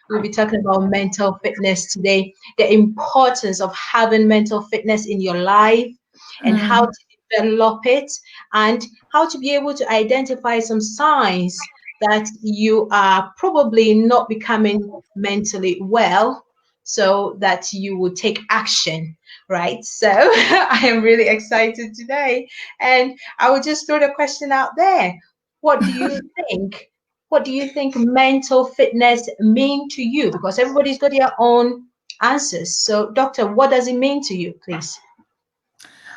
We'll be talking about mental fitness today, the importance of having mental fitness in your life, and how Mm. to develop it, and how to be able to identify some signs that you are probably not becoming mentally well, so that you will take action, right? So I am really excited today. And I will just throw the question out there. What do you think? What do you think mental fitness mean to you? Because everybody's got their own answers. So, doctor, what does it mean to you, please?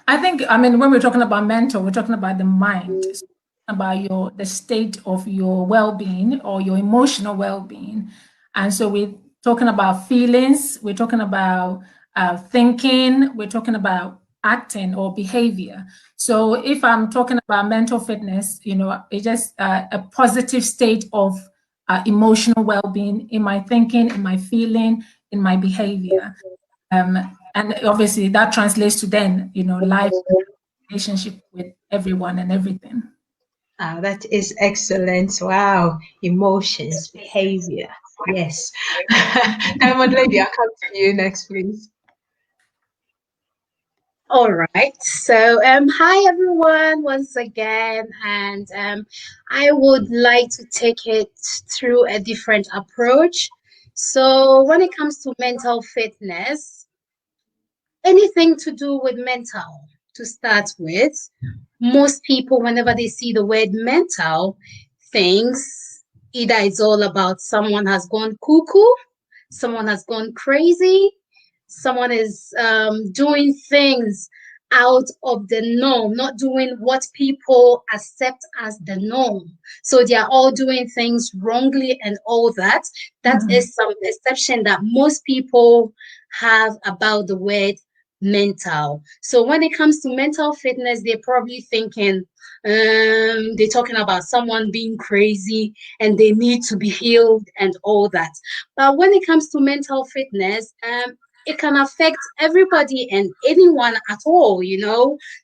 I think, I mean, when we're talking about mental, we're talking about the mind, it's about the state of your well-being or your emotional well-being. And so we're talking about feelings, we're talking about thinking, we're talking about acting or behavior. So if I'm talking about mental fitness, it's just a positive state of emotional well-being in my thinking, in my feeling, in my behavior. And obviously that translates to then, life relationship with everyone and everything. Ah, that is excellent. Wow. Emotions, behavior. Yes. Diamond Lady, I'll come to you next, please. All right. So, hi everyone once again, and I would like to take it through a different approach. So, when it comes to mental fitness, anything to do with mental to start with, most people, whenever they see the word mental, thinks either it's all about someone has gone cuckoo, someone has gone crazy, someone is doing things out of the norm, not doing what people accept as the norm. So they are all doing things wrongly and all that. That Mhm. is some perception that most people have about the word mental. So when it comes to mental fitness, they're probably thinking they're talking about someone being crazy and they need to be healed and all that. But when it comes to mental fitness, it can affect everybody and anyone at all.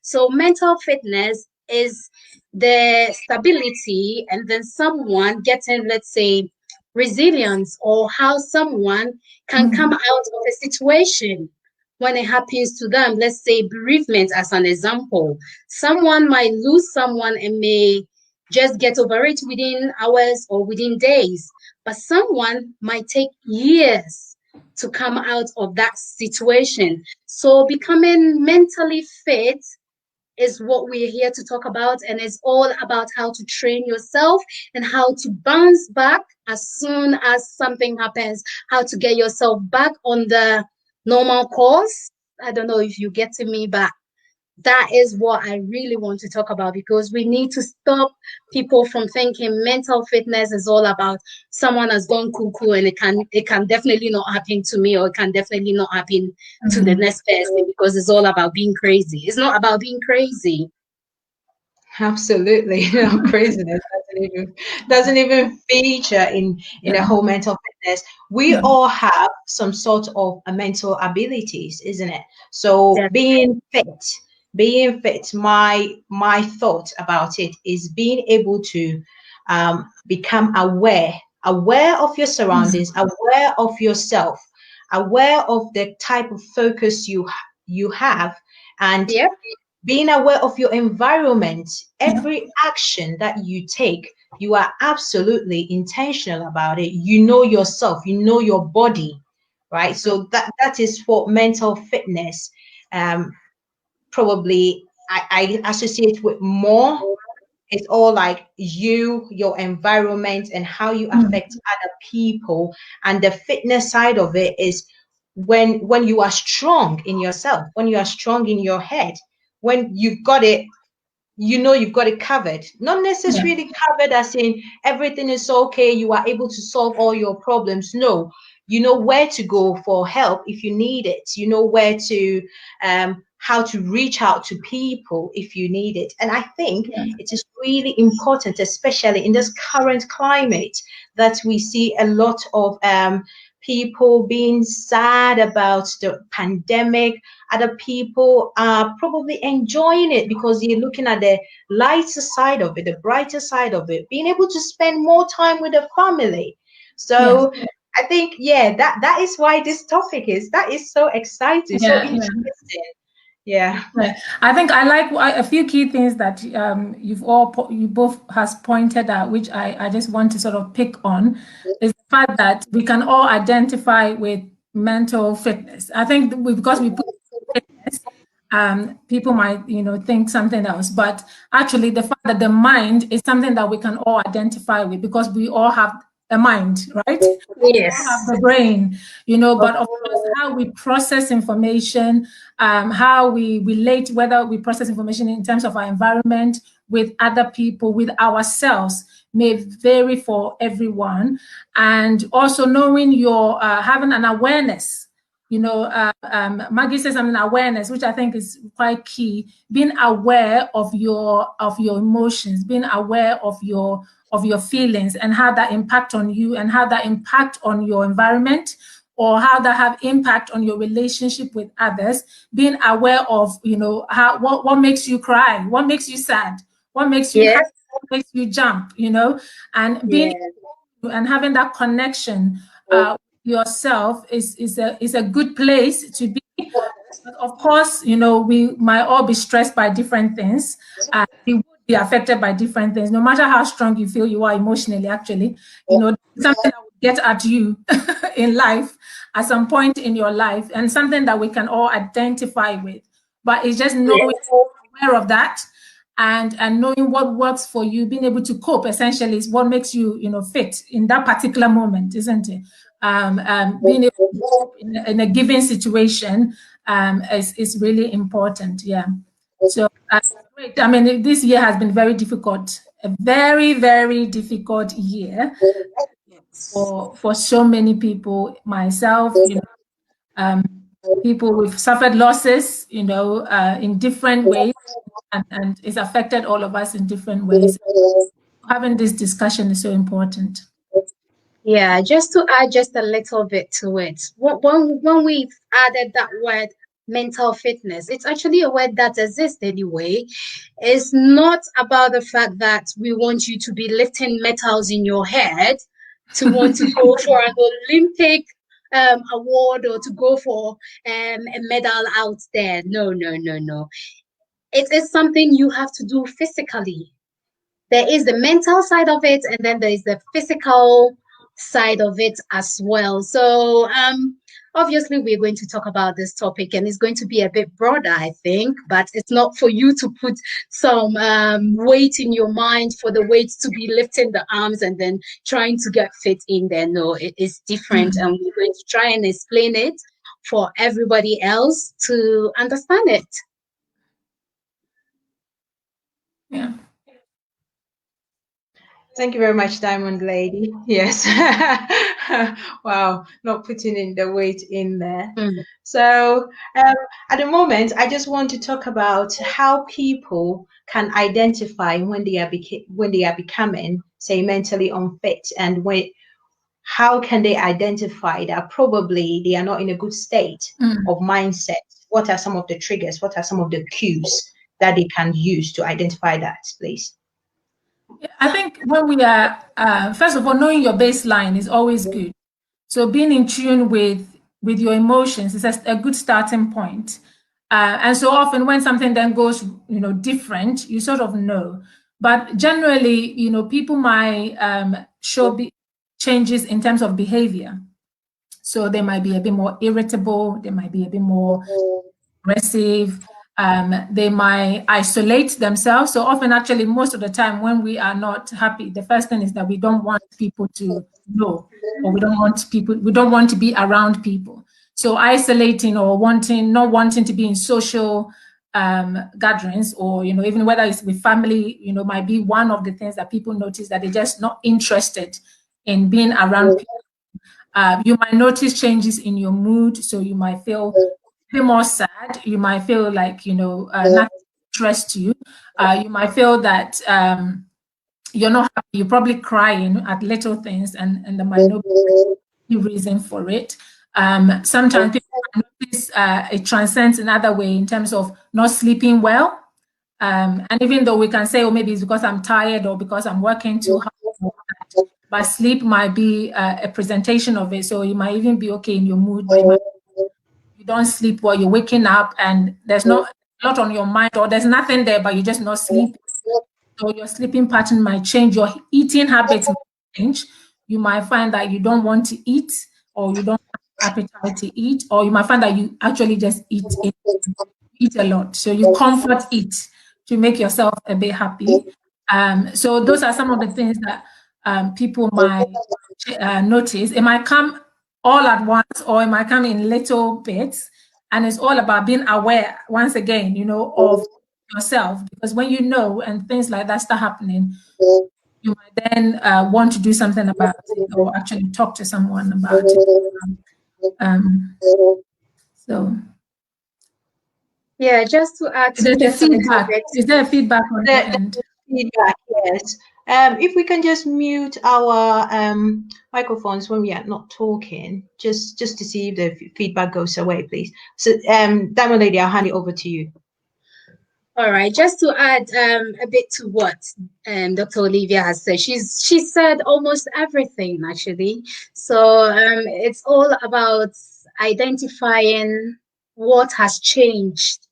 So mental fitness is the stability and then someone getting, let's say, resilience, or how someone can come Mhm. out of a situation when it happens to them. Let's say bereavement as an example. Someone might lose someone and may just get over it within hours or within days, but someone might take years to come out of that situation. So becoming mentally fit is what we're here to talk about, and it's all about how to train yourself and how to bounce back as soon as something happens, how to get yourself back on the normal course. I don't know if you get to me, but that is what I really want to talk about, because we need to stop people from thinking mental fitness is all about someone has gone cuckoo and it can definitely not happen to me, or it can definitely not happen to the Mhm. next person, because it's all about being crazy. It's not about being crazy. Absolutely. Craziness doesn't even feature in a Yeah. whole mental fitness. We Yeah. all have some sort of a mental abilities, isn't it? So That being fit, my thought about it is being able to become aware of your Mhm. surroundings, aware of yourself, aware of the type of focus you have, and Yep. being aware of your environment. Yeah. Every action that you take, you are absolutely intentional about it. You know yourself, you know your body, right? So that is what mental fitness um probably I associate with more. It's all like your environment, and how you Mhm. affect other people. And the fitness side of it is when you are strong in yourself, when you are strong in your head, when you've got it, you've got it covered. Not Yeah. necessarily covered as in everything is okay, you are able to solve all your problems. No, you know where to go for help if you need it. You know where to how to reach out to people if you need it. And I think Yeah. it is really important, especially in this current climate, that we see a lot of people being sad about the pandemic. Other people are probably enjoying it because you're looking at the lighter side of it, the brighter side of it, being able to spend more time with the family. Yes. So I think, yeah, that is why this topic is so exciting, so interesting. Yeah. Right. I think I like a few key things that you both has pointed out, which I just want to sort of pick on, is the fact that we can all identify with mental fitness. I think because we put fitness, people might think something else, but actually the fact that the mind is something that we can all identify with, because we all have a mind, right? Yes. Have the brain, but of course, how we process information, how we relate, whether we process information in terms of our environment, with other people, with ourselves, may vary for everyone. And also knowing having an awareness. Maggie says something, awareness, which I think is quite key. Being aware of your emotions, being aware of your feelings, and how that impact on you, and how that impact on your environment, or how that have impact on your relationship with others. Being aware of, what makes you cry, what makes you sad, what makes you happy, what makes you jump, and being and having that connection yourself is a good place to be. But of course, we might all be stressed by different things. We would be affected by different things, no matter how strong you feel you are emotionally. Actually, something that will get at you in life at some point in your life, and something that we can all identify with. But it's just knowing, aware of that, and knowing what works for you, being able to cope, essentially, is what makes you, fit in that particular moment, isn't it? Being able to cope in a given situation is really important. Yeah. So great. I mean, this year has been very difficult, a very, very difficult year for so many people. Myself, people who've suffered losses, in different ways, and it's affected all of us in different ways. Having this discussion is so important. Yeah, just to add just a little bit to it. When we've added that word mental fitness, it's actually a word that exists anyway. It's not about the fact that we want you to be lifting metals in your head to want to go for an Olympic award, or to go for a medal out there. No. It is something you have to do physically. There is the mental side of it, and then there is the physical side of it as well. So obviously we're going to talk about this topic, and it's going to be a bit broader, I think, but it's not for you to put some weight in your mind for the weight to be lifting the arms and then trying to get fit in there. No, it is different, and we're going to try and explain it for everybody else to understand it. Yeah. Thank you very much, Diamond Lady. Yes. Wow, not putting in the weight in there. So at the moment, I just want to talk about how people can identify when they are becoming, say, mentally unfit, and how can they identify that probably they are not in a good state of mindset. What are some of the triggers? What are some of the cues that they can use to identify that, please? I think when we are, first of all, knowing your baseline is always good. So being in tune with your emotions is a good starting point. And so often when something then goes, different, you sort of know. But generally, people might show changes in terms of behavior. So they might be a bit more irritable. They might be a bit more aggressive. They might isolate themselves. So often, actually, most of the time when we are not happy, the first thing is that we don't want people to know, or we don't want to be around people. So isolating, or not wanting to be in social gatherings, or, even whether it's with family, might be one of the things that people notice, that they're just not interested in being around people. You might notice changes in your mood. So you might feel more sad. You might feel like, nothing interests you. You might feel that you're not happy. You're probably crying at little things, and there might not be reason for it. Sometimes people notice it transcends another way in terms of not sleeping well. And even though we can say, maybe it's because I'm tired, or because I'm working too hard, but sleep might be a presentation of it. So you might even be okay in your mood, but you don't sleep well, you're waking up and there's not a lot on your mind, or there's nothing there, but you're just not sleeping. So your sleeping pattern might change, your eating habits might change. You might find that you don't want to eat, or you don't have appetite to eat, or you might find that you actually just eat a lot. So you comfort eat to make yourself a bit happy. So those are some of the things that people might notice. It might come all at once, or it might come in little bits. And it's all about being aware, once again, of yourself, because when you know and things like that start happening, you might then want to do something about it, or actually talk to someone about it. So yeah, just to add to there's a this a little feedback. bit. Is there a feedback on the end? Feedback, yes. If we can just mute our microphones when we are not talking, just to see if the feedback goes away, please. So, Diamond Lady, I'll hand it over to you. All right, just to add a bit to what Dr. Olivia has said. She said almost everything, actually. So it's all about identifying what has changed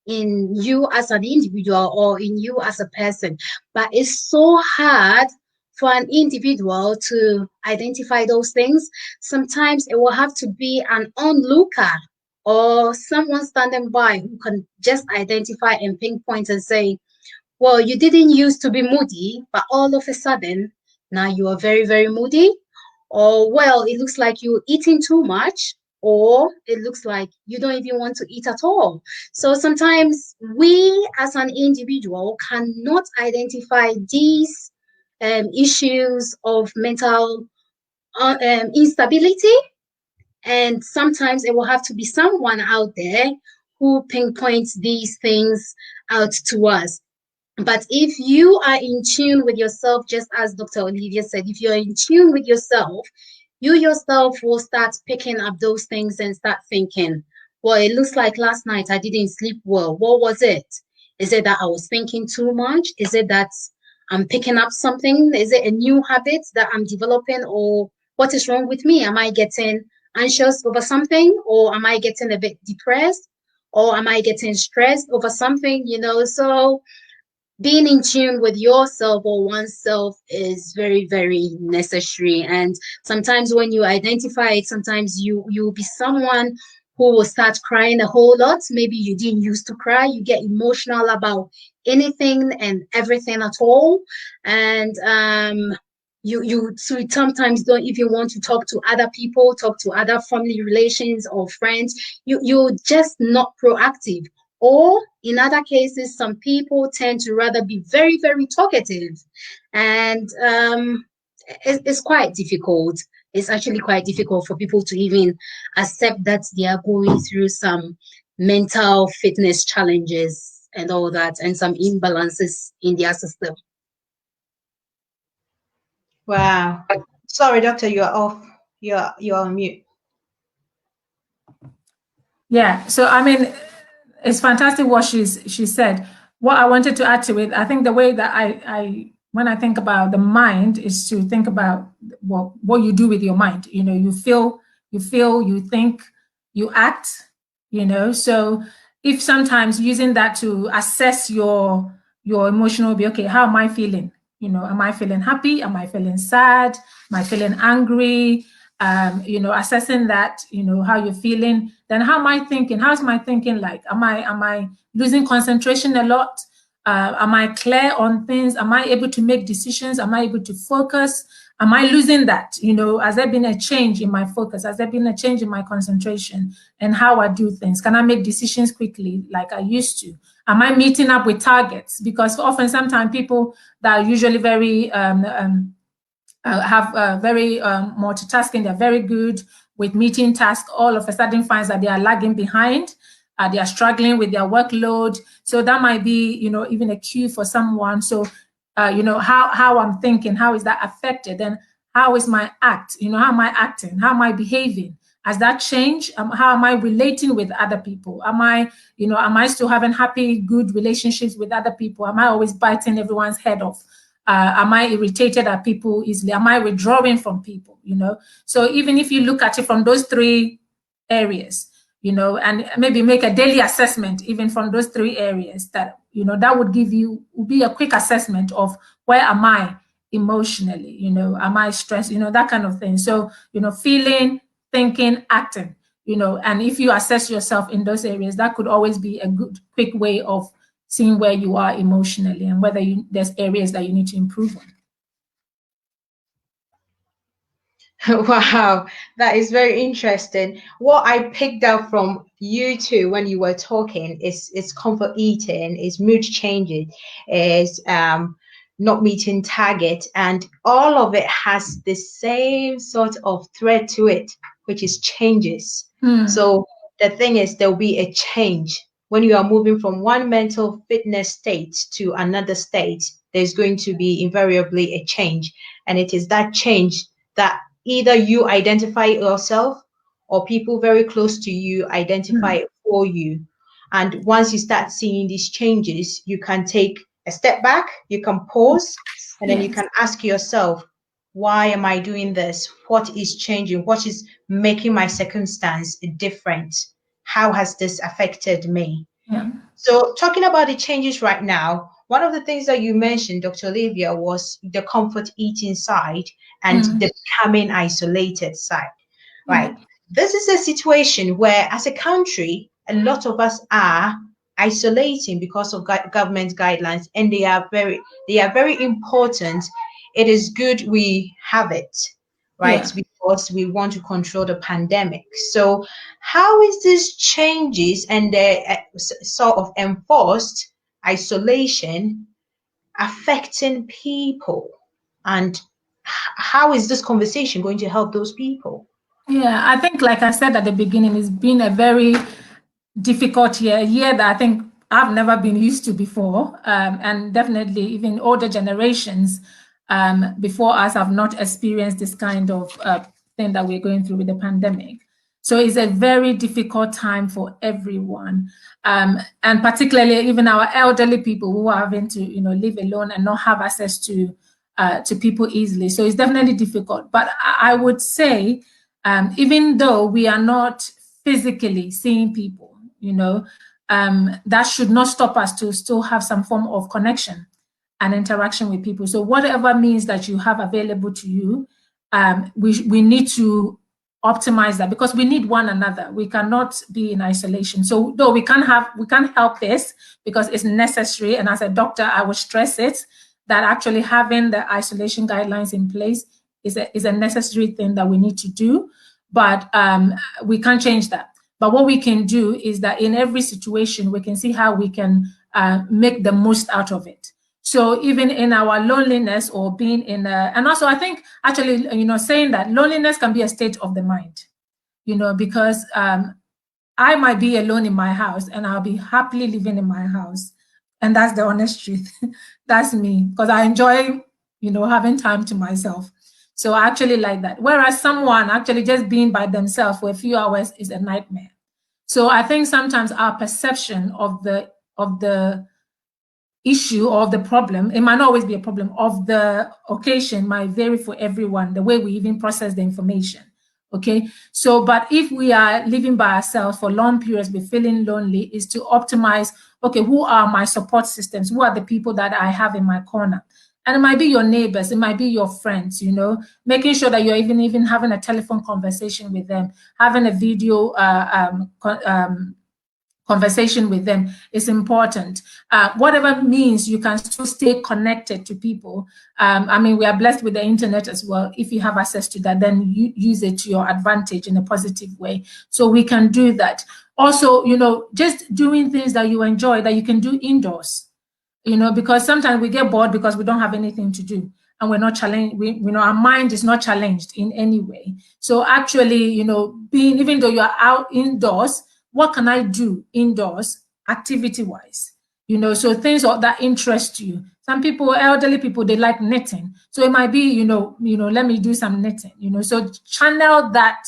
in you as an individual or in you as a person. But it's so hard for an individual to identify those things. Sometimes it will have to be an onlooker or someone standing by who can just identify and pinpoint and say, well, you didn't used to be moody, but all of a sudden, now you are very, very moody. Or, well, it looks like you're eating too much, or it looks like you don't even want to eat at all. So sometimes we as an individual cannot identify these issues of mental instability. And sometimes it will have to be someone out there who pinpoints these things out to us. But if you are in tune with yourself, just as Dr. Olivia said, if you're in tune with yourself, you yourself will start picking up those things and start thinking, well, it looks like last night I didn't sleep well. What was it? Is it that I was thinking too much? Is it that I'm picking up something? Is it a new habit that I'm developing? Or what is wrong with me? Am I getting anxious over something? Or am I getting a bit depressed? Or am I getting stressed over something? So being in tune with yourself or oneself is very, very necessary. And sometimes when you identify it, sometimes you'll be someone who will start crying a whole lot. Maybe you didn't used to cry. You get emotional about anything and everything at all. And you sometimes don't even want to talk to other people, talk to other family relations or friends. You're just not proactive. Or in other cases, some people tend to rather be very, very talkative. And it's quite difficult. It's actually quite difficult for people to even accept that they are going through some mental fitness challenges and all that, and some imbalances in their system. Wow. Sorry, doctor, you are off. You're on mute. Yeah. So I mean, it's fantastic what she said. What I wanted to add to it, I think the way that I when I think about the mind is to think about what you do with your mind. You feel, you think, you act. So if sometimes using that to assess your emotional, be okay, how am I feeling? Am I feeling happy? Am I feeling sad? Am I feeling angry? Assessing that, how you're feeling, then how am I thinking? How's my thinking like? Am I losing concentration a lot? Am I clear on things? Am I able to make decisions? Am I able to focus? Am I losing that? Has there been a change in my focus? Has there been a change in my concentration and how I do things? Can I make decisions quickly like I used to? Am I meeting up with targets? Because sometimes people that are usually very have very multitasking, they're very good with meeting tasks, all of a sudden finds that they are lagging behind, they are struggling with their workload. So that might be, even a cue for someone. So, how I'm thinking, how is that affected? And how is my act? How am I acting? How am I behaving? Has that changed? How am I relating with other people? Am I still having happy, good relationships with other people? Am I always biting everyone's head off? Am I irritated at people easily? Am I withdrawing from people? You know, so even if you look at it from those 3 areas, you know, and maybe make a daily assessment even from those 3 areas, that, you know, that would be a quick assessment of where am I emotionally, you know, am I stressed, you know, that kind of thing. So, you know, feeling, thinking, acting, you know, and if you assess yourself in those areas, that could always be a good quick way of seeing where you are emotionally and whether there's areas that you need to improve on. Wow, that is very interesting. What I picked up from you two when you were talking is comfort eating, is mood changing, is not meeting target, and all of it has the same sort of thread to it, which is changes. So the thing is, there'll be a change when you are moving from one mental fitness state to another state. There's going to be invariably a change, and it is that change that either you identify yourself or people very close to you identify it for you. And once you start seeing these changes, you can take a step back, you can pause, and then you can ask yourself, why am I doing this? What is changing? What is making my circumstance different? How has this affected me? Yeah. So talking about the changes right now, one of the things that you mentioned, Dr. Olivia, was the comfort eating side and the becoming isolated side, right? This is a situation where, as a country, a lot of us are isolating because of government guidelines, and they are very important. It is good we have it, right? Because we want to control the pandemic. So how is this changes and the sort of enforced isolation affecting people, and how is this conversation going to help those people? Yeah, I think, like I said at the beginning, it's been a very difficult year, a year that I think I've never been used to before, and definitely even older generations before us have not experienced this kind of thing that we're going through with the pandemic. So it's a very difficult time for everyone, and particularly even our elderly people who are having to, you know, live alone and not have access to people easily. So it's definitely difficult. But I would say, even though we are not physically seeing people, you know, that should not stop us to still have some form of connection and interaction with people. So whatever means that you have available to you, we need to optimize that, because we need one another. We cannot be in isolation. So though we can't help this because it's necessary, and as a doctor, I would stress it, that actually having the isolation guidelines in place is a necessary thing that we need to do, but we can't change that. But what we can do is that in every situation, we can see how we can make the most out of it. So even in our loneliness or being in and also I think actually, you know, saying that loneliness can be a state of the mind, you know, because I might be alone in my house and I'll be happily living in my house. And that's the honest truth. That's me, because I enjoy, you know, having time to myself. So I actually like that. Whereas someone actually just being by themselves for a few hours is a nightmare. So I think sometimes our perception of the issue or the problem, it might not always be a problem, of the occasion might vary for everyone, the way we even process the information. Okay, so but if we are living by ourselves for long periods, we're feeling lonely, is to optimize, okay, who are my support systems? Who are the people that I have in my corner? And it might be your neighbors, it might be your friends, you know, making sure that you're even having a telephone conversation with them, having a video conversation with them is important. Whatever means you can still stay connected to people. I mean, we are blessed with the internet as well. If you have access to that, then you use it to your advantage in a positive way. So we can do that. Also, you know, just doing things that you enjoy, that you can do indoors, you know, because sometimes we get bored because we don't have anything to do. And we're not challenged, you know, our mind is not challenged in any way. So actually, you know, even though you are out indoors, what can I do indoors, activity-wise? You know, so things that interest you. Some people, elderly people, they like knitting. So it might be, you know, let me do some knitting. You know, so channel that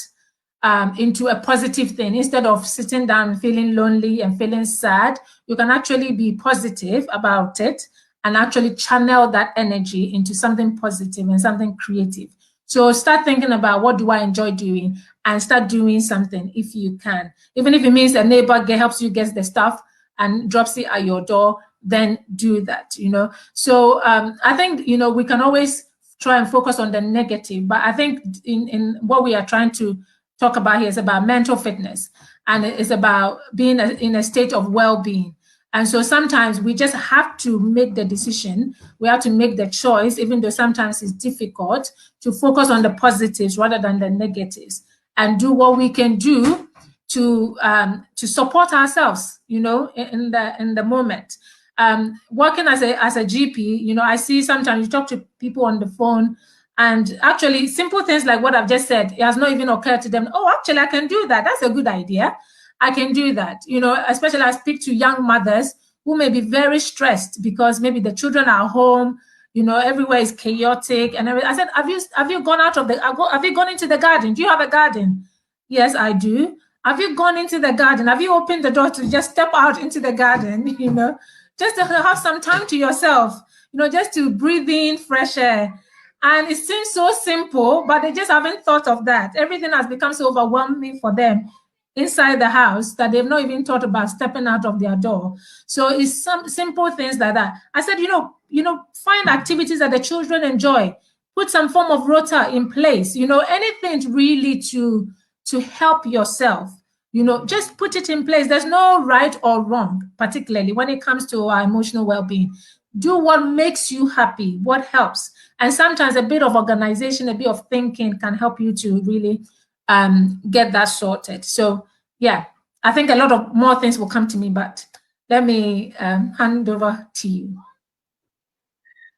into a positive thing instead of sitting down, feeling lonely and feeling sad. You can actually be positive about it and actually channel that energy into something positive and something creative. So start thinking about, what do I enjoy doing, and start doing something if you can. Even if it means a neighbor helps you get the stuff and drops it at your door, then do that, So I think, we can always try and focus on the negative, but I think in what we are trying to talk about here is about mental fitness, and it's about being in a state of well-being. And so sometimes we just have to make the decision. We have to make the choice, even though sometimes it's difficult, to focus on the positives rather than the negatives, and do what we can do to support ourselves, in the moment. Working as a GP, I see sometimes you talk to people on the phone, and actually simple things like what I've just said, it has not even occurred to them. Oh, actually, I can do that. That's a good idea. I can do that. Especially I speak to young mothers who may be very stressed because maybe the children are home, everywhere is chaotic and everything. I said, have you gone out of have you gone into the garden? Do you have a garden? Yes, I do. Have you gone into the garden? Have you opened the door to just step out into the garden, just to have some time to yourself, just to breathe in fresh air? And it seems so simple, but they just haven't thought of that. Everything has become so overwhelming for them inside the house that they've not even thought about stepping out of their door. So it's some simple things like that. I said, find activities that the children enjoy. Put some form of rota in place, anything really to help yourself. Just put it in place. There's no right or wrong, particularly when it comes to our emotional well-being. Do what makes you happy, what helps. And sometimes a bit of organization, a bit of thinking can help you to really get that sorted. So yeah, I think a lot of more things will come to me, but let me hand over to you.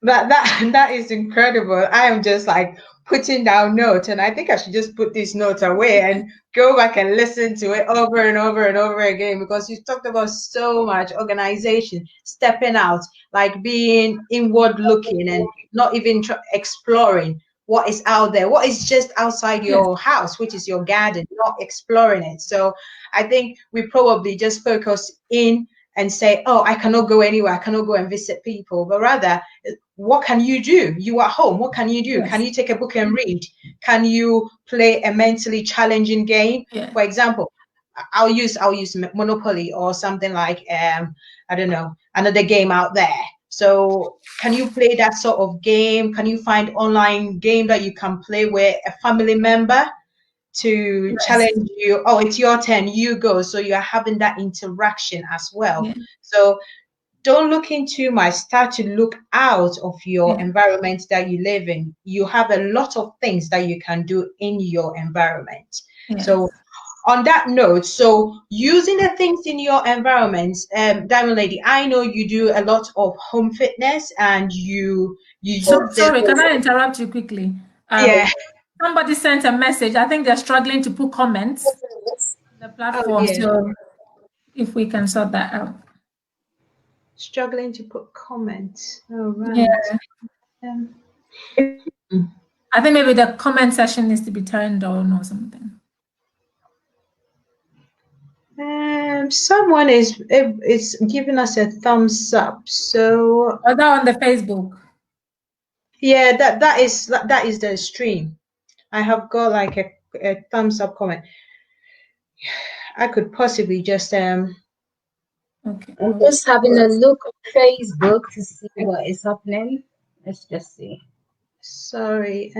That is incredible. I am just like putting down notes, and I think I should just put these notes away and go back and listen to it over and over and over again, because you talked about so much organization, stepping out, like being inward looking and not even exploring what is out there, what is just outside your house, which is your garden, not exploring it. So I think we probably just focus in and say, oh, I cannot go anywhere, I cannot go and visit people, but rather, what can you do? You are home, what can you do? Yes. Can you take a book and read? Can you play a mentally challenging game? Yeah. For example, I'll use Monopoly or something like, I don't know, another game out there. So can you play that sort of game? Can you find online game that you can play with a family member to challenge you? Oh, it's your turn, you go. So you're having that interaction as well. Yeah. So don't look in too much. Start to look out of your environment that you live in. You have a lot of things that you can do in your environment. Yes. So on that note, so using the things in your environment, Diamond Lady, I know you do a lot of home fitness, and you sorry, can I interrupt you quickly? Yeah. Somebody sent a message. I think they're struggling to put comments on the platform. Oh, yeah. So if we can sort that out. Struggling to put comments. Oh, right. Yeah. I think maybe the comment section needs to be turned on or something. Someone is giving us a thumbs up. So that on the Facebook. Yeah, that is the stream. I have got like a thumbs up comment. I could possibly just Okay. I'm just having a look on Facebook to see what is happening. Let's just see. Sorry.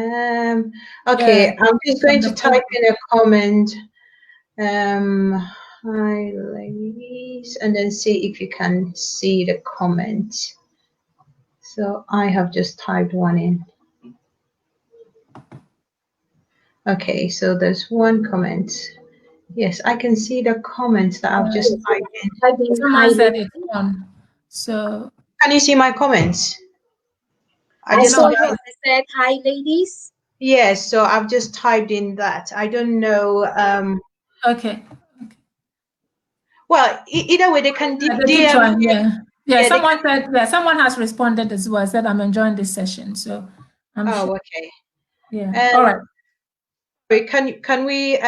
Okay, yeah, I'm just going to type in a comment. Hi ladies, and then see if you can see the comment. So I have just typed one in. Okay, so there's one comment. Yes, I can see the comments that I've just typed in. Someone said it's on. So can you see my comments? I saw it. I said hi ladies. Yes, so I've just typed in that. I don't know. Okay. Well, either way, they can DM. Yeah. Someone said. Yeah, someone has responded as well. Said I'm enjoying this session. So I'm sure. Okay. Yeah. All right. Can we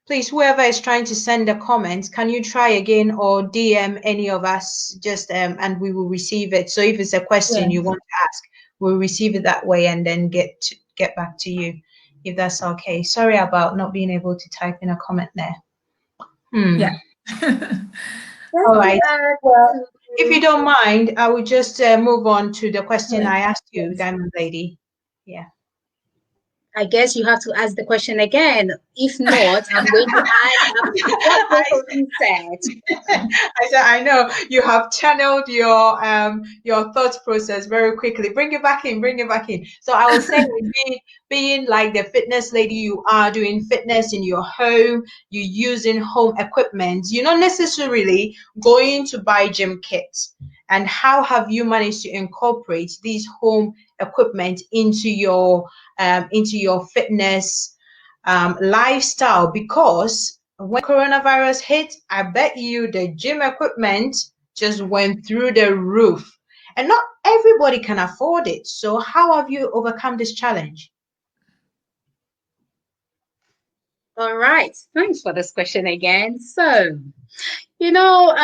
Please, whoever is trying to send a comment, can you try again or DM any of us just and we will receive it. So if it's a question you Yes. want to ask, we'll receive it that way and then get back to you if that's okay. Sorry about not being able to type in a comment there. Yeah. All right. Well, if you To- don't mind, I will just move on to the question I asked you, Yes. Diamond Lady. Yeah. I guess you have to ask the question again. If not, I'm going to add up to what both of you said. I said, I know you have channeled your thought process very quickly. Bring it back in, bring it back in. So I was saying, being like the fitness lady you are, doing fitness in your home, you using home equipment, you're not necessarily going to buy gym kits. And how have you managed to incorporate these home equipment into your fitness lifestyle? Because when coronavirus hit, I bet you the gym equipment just went through the roof. And not everybody can afford it. So how have you overcome this challenge? All right. Thanks for this question again. So, you know,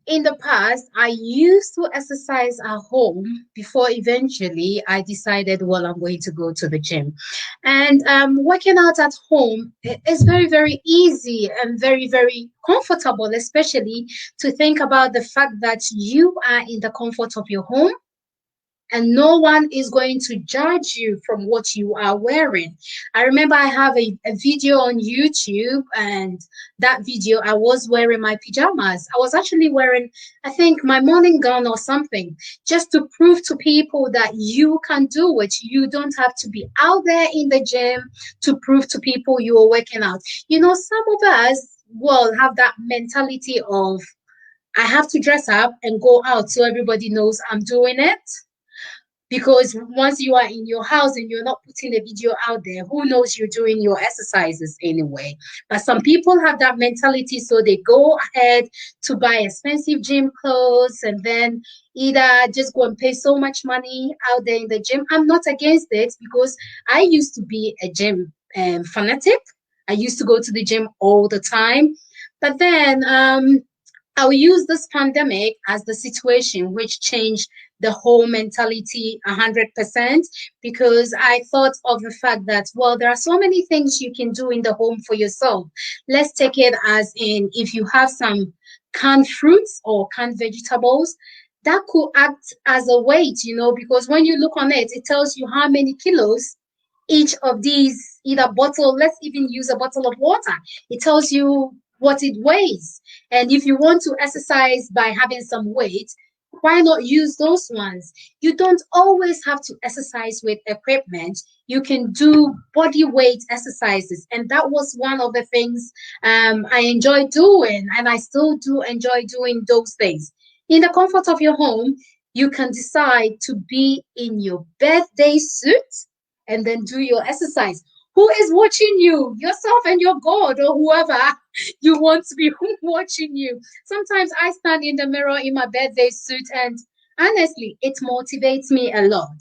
in the past, I used to exercise at home before eventually I decided, well, I'm going to go to the gym. And working out at home is very, very easy and very, very comfortable, especially to think about the fact that you are in the comfort of your home and no one is going to judge you from what you are wearing. I remember I have a video on YouTube, and that video I was wearing my pajamas. I was actually wearing, I think, my morning gown or something, just to prove to people that you can do it. You don't have to be out there in the gym to prove to people you are working out. You know, some of us will have that mentality of, I have to dress up and go out so everybody knows I'm doing it. Because once you are in your house and you're not putting a video out there, who knows you're doing your exercises anyway? But some people have that mentality, so they go ahead to buy expensive gym clothes and then either just go and pay so much money out there in the gym. I'm not against it because I used to be a gym fanatic. I used to go to the gym all the time. But then I'll use this pandemic as the situation which changed the whole mentality 100%, because I thought of the fact that, well, there are so many things you can do in the home for yourself. Let's take it as in, if you have some canned fruits or canned vegetables, that could act as a weight, you know, because when you look on it, it tells you how many kilos each of these, either bottle, let's even use a bottle of water. It tells you what it weighs. And if you want to exercise by having some weight, why not use those ones? You don't always have to exercise with equipment. You can do body weight exercises. And that was one of the things I enjoy doing. And I still do enjoy doing those things. In the comfort of your home, you can decide to be in your birthday suit and then do your exercise. Who is watching you? Yourself and your God, or whoever you want to be watching you. Sometimes I stand in the mirror in my birthday suit, and honestly, it motivates me a lot.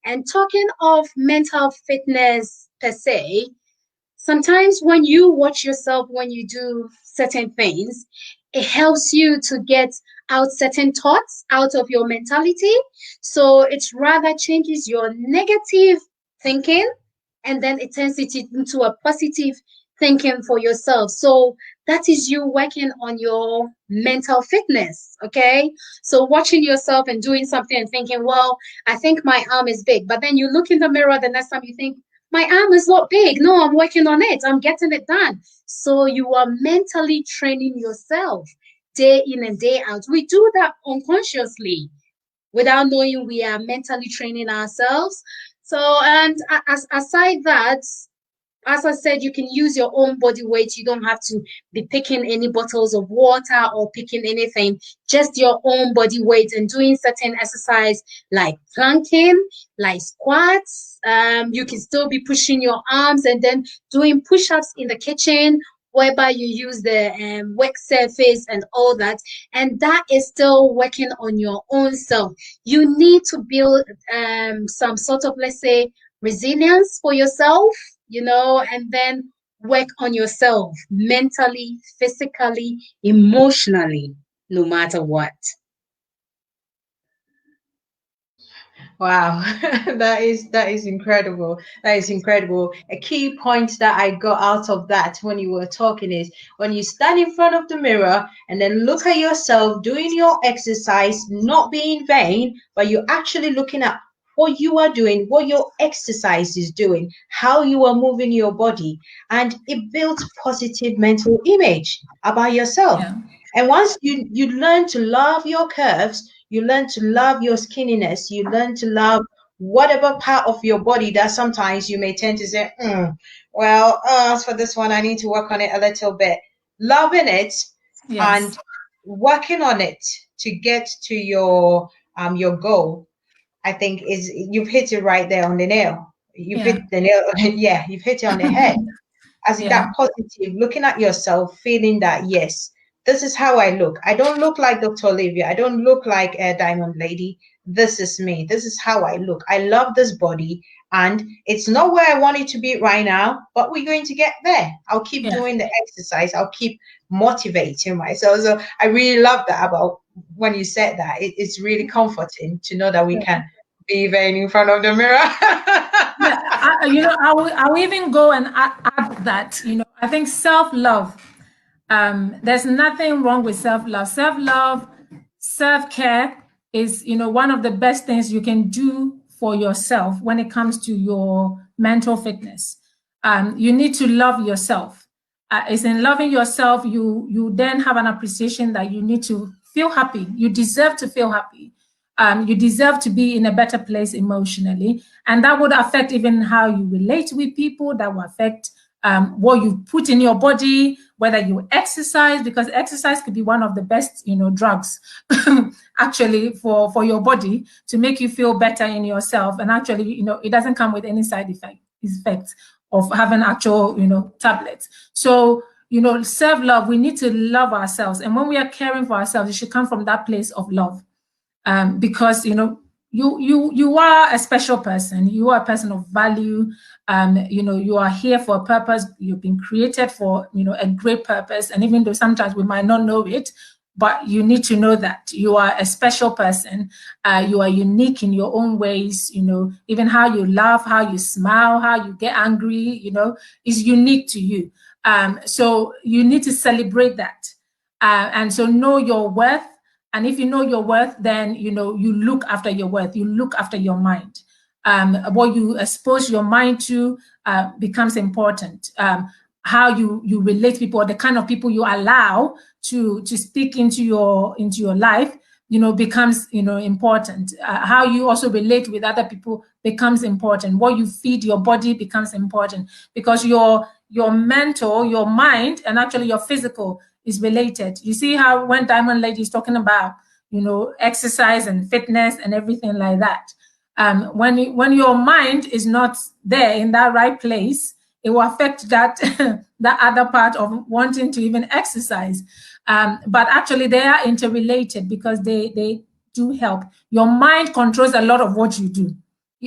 And talking of mental fitness per se, sometimes when you watch yourself when you do certain things, it helps you to get out certain thoughts out of your mentality. So it rather changes your negative thinking and then it turns it into a positive thinking for yourself. So that is you working on your mental fitness. Okay. So watching yourself and doing something and thinking, well, I think my arm is big. But then you look in the mirror the next time you think, my arm is not big. No, I'm working on it. I'm getting it done. So you are mentally training yourself day in and day out. We do that unconsciously without knowing we are mentally training ourselves. So, and aside that, as I said, you can use your own body weight. You don't have to be picking any bottles of water or picking anything, just your own body weight and doing certain exercise like planking, like squats. You can still be pushing your arms and then doing push-ups in the kitchen, whereby you use the work surface and all that. And that is still working on your own self. You need to build some sort of, let's say, resilience for yourself, you know, and then work on yourself mentally, physically, emotionally, no matter what. Wow, that is incredible. That is incredible. A key point that I got out of that when you were talking is when you stand in front of the mirror and then look at yourself doing your exercise, not being vain, but you're actually looking at what you are doing, what your exercise is doing, how you are moving your body, and it builds positive mental image about yourself. Yeah. And once you learn to love your curves, you learn to love your skinniness, you learn to love whatever part of your body that sometimes you may tend to say, well, as for this one, I need to work on it a little bit. Loving it and Yes. working on it to get to your goal, I think is you've hit it right there on the nail. You've Yeah. hit the nail, yeah, you've hit it on the head. As in Yeah. that positive, looking at yourself, feeling that yes, this is how I look. I don't look like Dr. Olivia. I don't look like a Diamond Lady. This is me. This is how I look. I love this body, and it's not where I want it to be right now, but we're going to get there. I'll keep Yeah. doing the exercise. I'll keep motivating myself. So I really love that about when you said that. It's really comforting to know that we Yeah. can be even in front of the mirror. Yeah, I will even go and add that, I think self-love, there's nothing wrong with self-love. Self-love, self-care is, one of the best things you can do for yourself when it comes to your mental fitness. You need to love yourself. It's in loving yourself, you then have an appreciation that you need to feel happy. You deserve to feel happy. You deserve to be in a better place emotionally. And that would affect even how you relate with people, that will affect what you put in your body, whether you exercise, because exercise could be one of the best, drugs actually for your body to make you feel better in yourself. And actually, it doesn't come with any side effects of having actual, tablets. So, self-love, we need to love ourselves. And when we are caring for ourselves, it should come from that place of love. Because you are a special person. You are a person of value. You are here for a purpose. You've been created for a great purpose. And even though sometimes we might not know it, but you need to know that you are a special person. You are unique in your own ways. Even how you laugh, how you smile, how you get angry, is unique to you. So you need to celebrate that. And so know your worth. And if you know your worth, then you look after your worth. You look after your mind. What you expose your mind to becomes important. How you relate to people, the kind of people you allow to speak into your life, becomes important. How you also relate with other people becomes important. What you feed your body becomes important, because your mental, your mind, and actually your physical is related. You see how when Diamond Lady is talking about, exercise and fitness and everything like that. When your mind is not there in that right place, it will affect that that other part of wanting to even exercise. But actually, they are interrelated because they do help. Your mind controls a lot of what you do,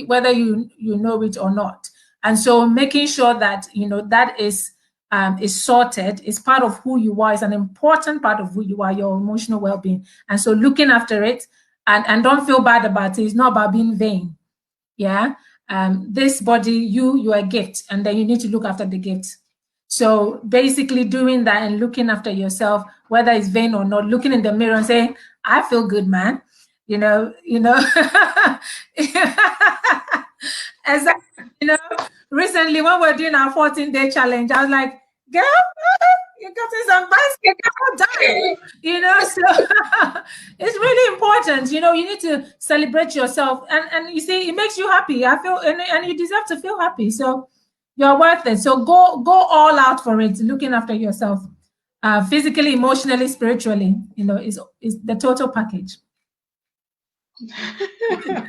whether you know it or not. And so, making sure that that is sorted, is part of who you are, is an important part of who you are, your emotional well-being. And so looking after it, and don't feel bad about it. It's not about being vain. Yeah. This body, you are a gift, and then you need to look after the gift. So basically doing that and looking after yourself, whether it's vain or not, looking in the mirror and saying, I feel good, man. Exactly. Recently when we're doing our 14-day challenge, I was like, girl, you got some basket, so it's really important. You need to celebrate yourself, and you see, it makes you happy. I feel, and you deserve to feel happy. So you're worth it. So go all out for it, looking after yourself, physically, emotionally, spiritually. Is the total package.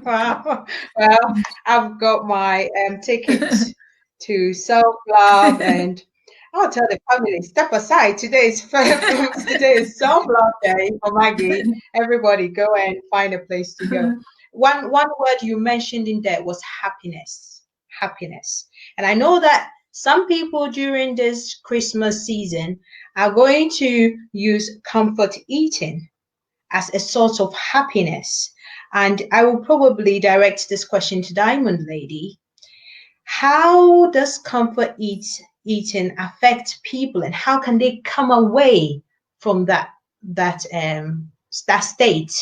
Wow. Well, I've got my ticket to self-love, and I'll tell the family, step aside. Today is self-love day for Maggie. Everybody go and find a place to go. One word you mentioned in there was happiness. Happiness. And I know that some people during this Christmas season are going to use comfort eating as a source of happiness. And I will probably direct this question to Diamond Lady. How does eating affect people, and how can they come away from that state?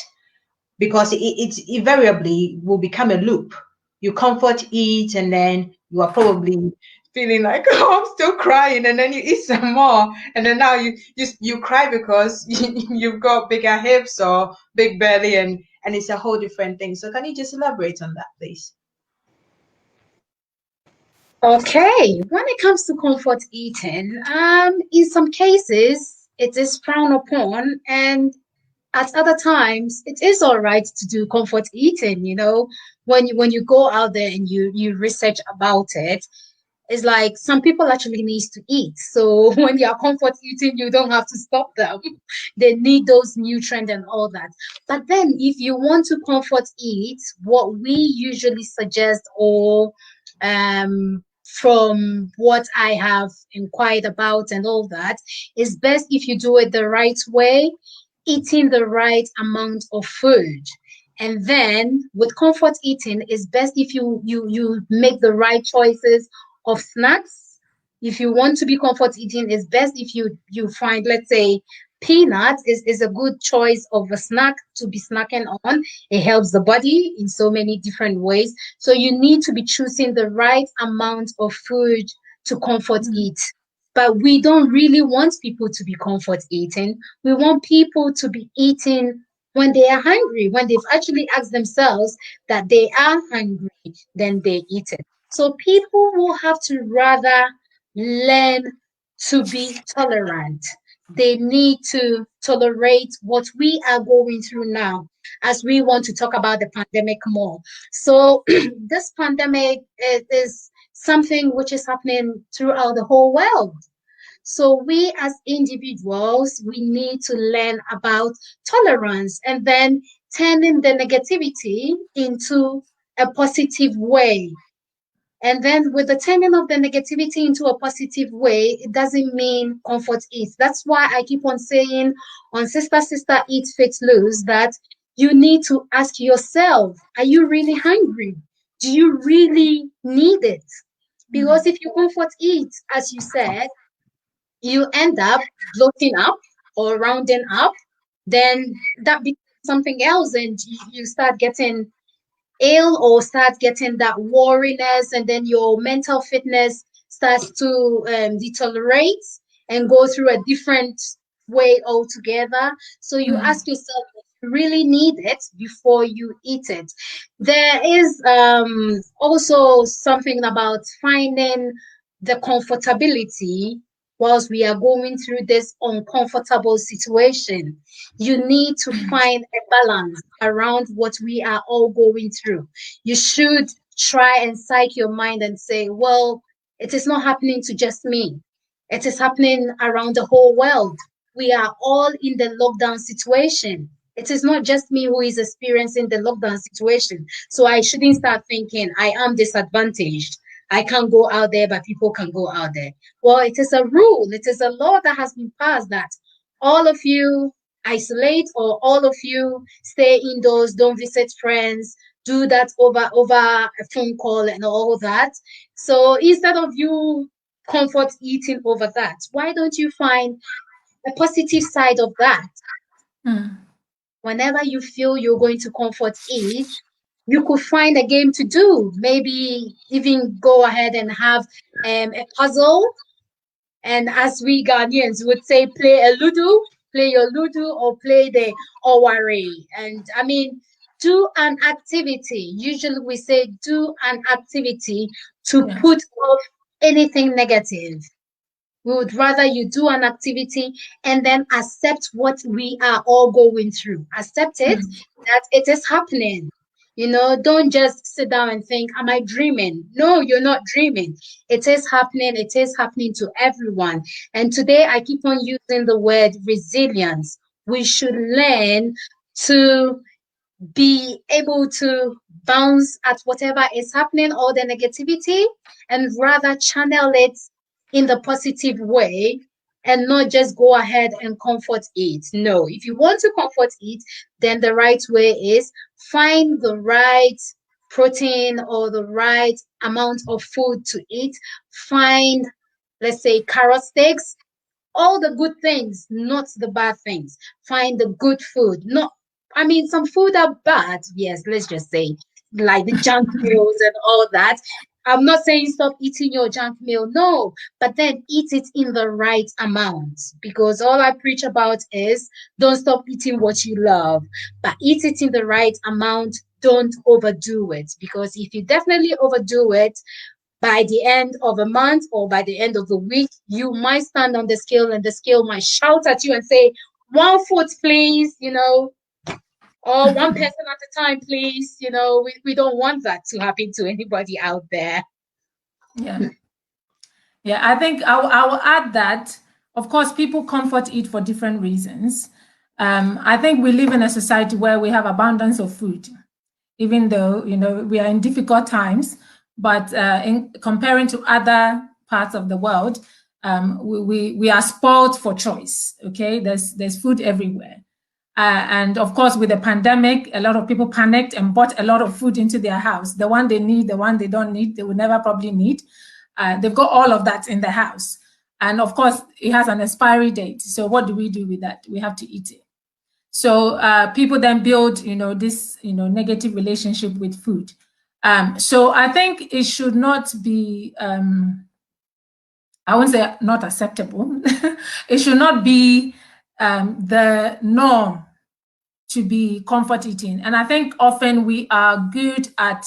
Because it invariably will become a loop. You comfort eat, and then you are probably feeling like, oh, I'm still crying, and then you eat some more, and then now you cry because you've got bigger hips or big belly, and it's a whole different thing. So can you just elaborate on that, please? Okay, when it comes to comfort eating, in some cases it is frowned upon, and at other times it is all right to do comfort eating. You know, when you go out there and you research about it, it's like some people actually needs to eat. So when you are comfort eating, you don't have to stop them. They need those nutrients and all that. But then if you want to comfort eat, what we usually suggest, or from what I have inquired about and all that, is best if you do it the right way, eating the right amount of food. And then with comfort eating, it's best if you make the right choices of snacks. If you want to be comfort eating, it's best if you find, let's say, peanuts is a good choice of a snack to be snacking on. It helps the body in so many different ways. So you need to be choosing the right amount of food to comfort eat. But we don't really want people to be comfort eating. We want people to be eating when they are hungry, when they've actually asked themselves that they are hungry, then they eat it. So people will have to rather learn to be tolerant. They need to tolerate what we are going through now, as we want to talk about the pandemic more. So this pandemic is something which is happening throughout the whole world. So we as individuals, we need to learn about tolerance and then turning the negativity into a positive way. And then with the turning of the negativity into a positive way, it doesn't mean comfort eats. That's why I keep on saying on Sister Eat Fit Lose that you need to ask yourself, are you really hungry? Do you really need it? Because if you comfort eat, as you said, you end up bloating up or rounding up, then that becomes something else, and you start getting ill or start getting that worriness, and then your mental fitness starts to deteriorate and go through a different way altogether. So you ask yourself, you really need it before you eat it. There is also something about finding the comfortability whilst we are going through this uncomfortable situation. You need to find a balance around what we are all going through. You should try and psych your mind and say, well, it is not happening to just me. It is happening around the whole world. We are all in the lockdown situation. It is not just me who is experiencing the lockdown situation. So I shouldn't start thinking I am disadvantaged. I can't go out there, but people can go out there. Well, it is a rule. It is a law that has been passed that all of you isolate, or all of you stay indoors, don't visit friends, do that over a phone call and all that. So instead of you comfort eating over that, why don't you find a positive side of that? Whenever you feel you're going to comfort eat, you could find a game to do. Maybe even go ahead and have a puzzle. And as we Ghanaians would say, play a Ludo, play your Ludo, or play the Owari. And I mean, do an activity. Usually we say do an activity to put off anything negative. We would rather you do an activity and then accept what we are all going through. Accept it, that it is happening. You know, don't just sit down and think, am I dreaming? No, you're not dreaming. It is happening. It is happening to everyone. And today I keep on using the word resilience. We should learn to be able to bounce at whatever is happening, all the negativity, and rather channel it in the positive way and not just go ahead and comfort it. No, if you want to comfort it, then the right way is find the right protein or the right amount of food to eat. Find, let's say, carrot sticks, all the good things, not the bad things. Find the good food. Not, I mean, some food are bad. Yes, let's just say, like the junk meals and all that. I'm not saying stop eating your junk meal, no, but then eat it in the right amount, because all I preach about is don't stop eating what you love, but eat it in the right amount. Don't overdo it, because if you definitely overdo it, by the end of a month or by the end of the week, you might stand on the scale and the scale might shout at you and say, 1 foot, please, or one person at a time, please. We don't want that to happen to anybody out there. Yeah. Yeah, I think I will add that, of course, people comfort eat for different reasons. I think we live in a society where we have abundance of food, even though, we are in difficult times, but in comparing to other parts of the world, we are spoiled for choice, okay? There's food everywhere. And of course, with the pandemic, a lot of people panicked and bought a lot of food into their house. The one they need, the one they don't need, they will never probably need. They've got all of that in the house. And of course, it has an expiry date. So what do we do with that? We have to eat it. So people then build, this, negative relationship with food. So I think it should not be, I won't say not acceptable. It should not be the norm to be comfort eating. And I think often we are good at,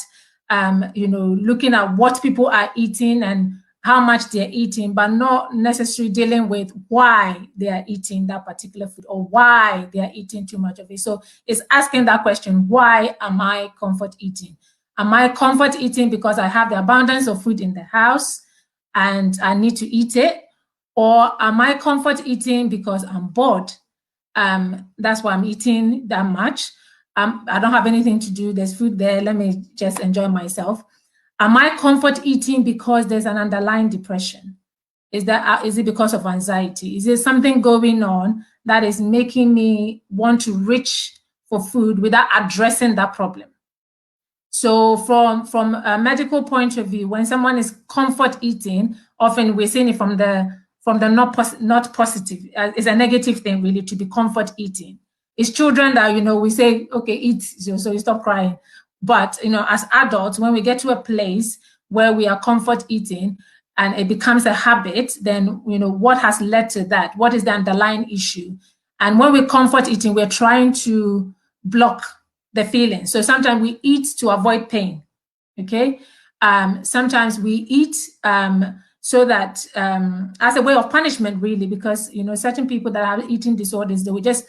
looking at what people are eating and how much they're eating, but not necessarily dealing with why they are eating that particular food or why they are eating too much of it. So it's asking that question, why am I comfort eating? Am I comfort eating because I have the abundance of food in the house and I need to eat it? Or am I comfort eating because I'm bored? That's why I'm eating that much. I don't have anything to do. There's food there. Let me just enjoy myself. Am I comfort eating because there's an underlying depression? Is it because of anxiety? Is there something going on that is making me want to reach for food without addressing that problem? So from a medical point of view, when someone is comfort eating, often we're seeing it from the not positive. It's a negative thing really to be comfort eating. It's children that, we say, okay, eat, so you stop crying. But, as adults, when we get to a place where we are comfort eating and it becomes a habit, then, what has led to that? What is the underlying issue? And when we comfort eating, we're trying to block the feeling. So sometimes we eat to avoid pain, okay? Sometimes we eat so that as a way of punishment, really, because, certain people that have eating disorders, they will just,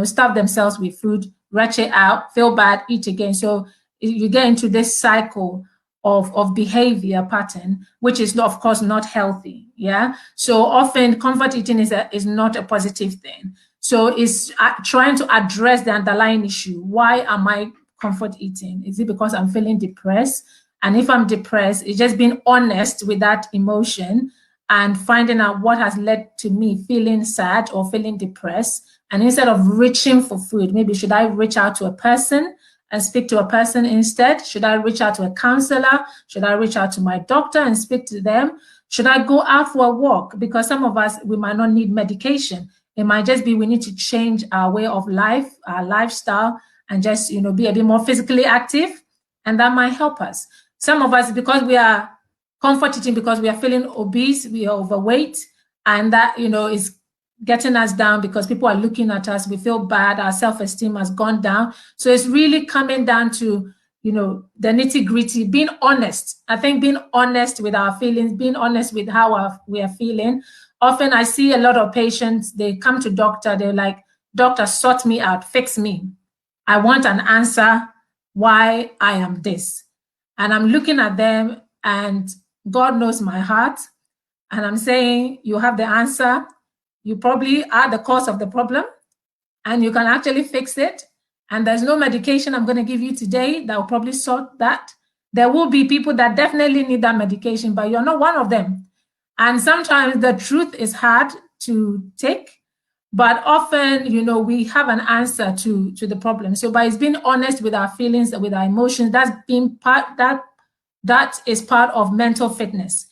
starve themselves with food, retch it out, feel bad, eat again. So you get into this cycle of behavior pattern, which is, of course, not healthy. Yeah. So often comfort eating is not a positive thing. So it's trying to address the underlying issue. Why am I comfort eating? Is it because I'm feeling depressed? And if I'm depressed, it's just being honest with that emotion and finding out what has led to me feeling sad or feeling depressed. And instead of reaching for food, maybe should I reach out to a person and speak to a person instead? Should I reach out to a counselor? Should I reach out to my doctor and speak to them? Should I go out for a walk? Because some of us, we might not need medication. It might just be we need to change our way of life, our lifestyle, and just, be a bit more physically active. And that might help us. Some of us, because we are comfort eating, because we are feeling obese, we are overweight, and that, is getting us down because people are looking at us, we feel bad, our self-esteem has gone down. So it's really coming down to, the nitty-gritty, being honest. I think being honest with our feelings, being honest with how we are feeling. Often I see a lot of patients, they come to doctor, they're like, doctor, sort me out, fix me. I want an answer why I am this. And I'm looking at them and God knows my heart. And I'm saying, you have the answer. You probably are the cause of the problem and you can actually fix it. and there's no medication I'm going to give you today that will probably sort that. There will be people that definitely need that medication, but you're not one of them. And sometimes the truth is hard to take, but often, we have an answer to the problem. So by being honest with our feelings, with our emotions, that is part of mental fitness.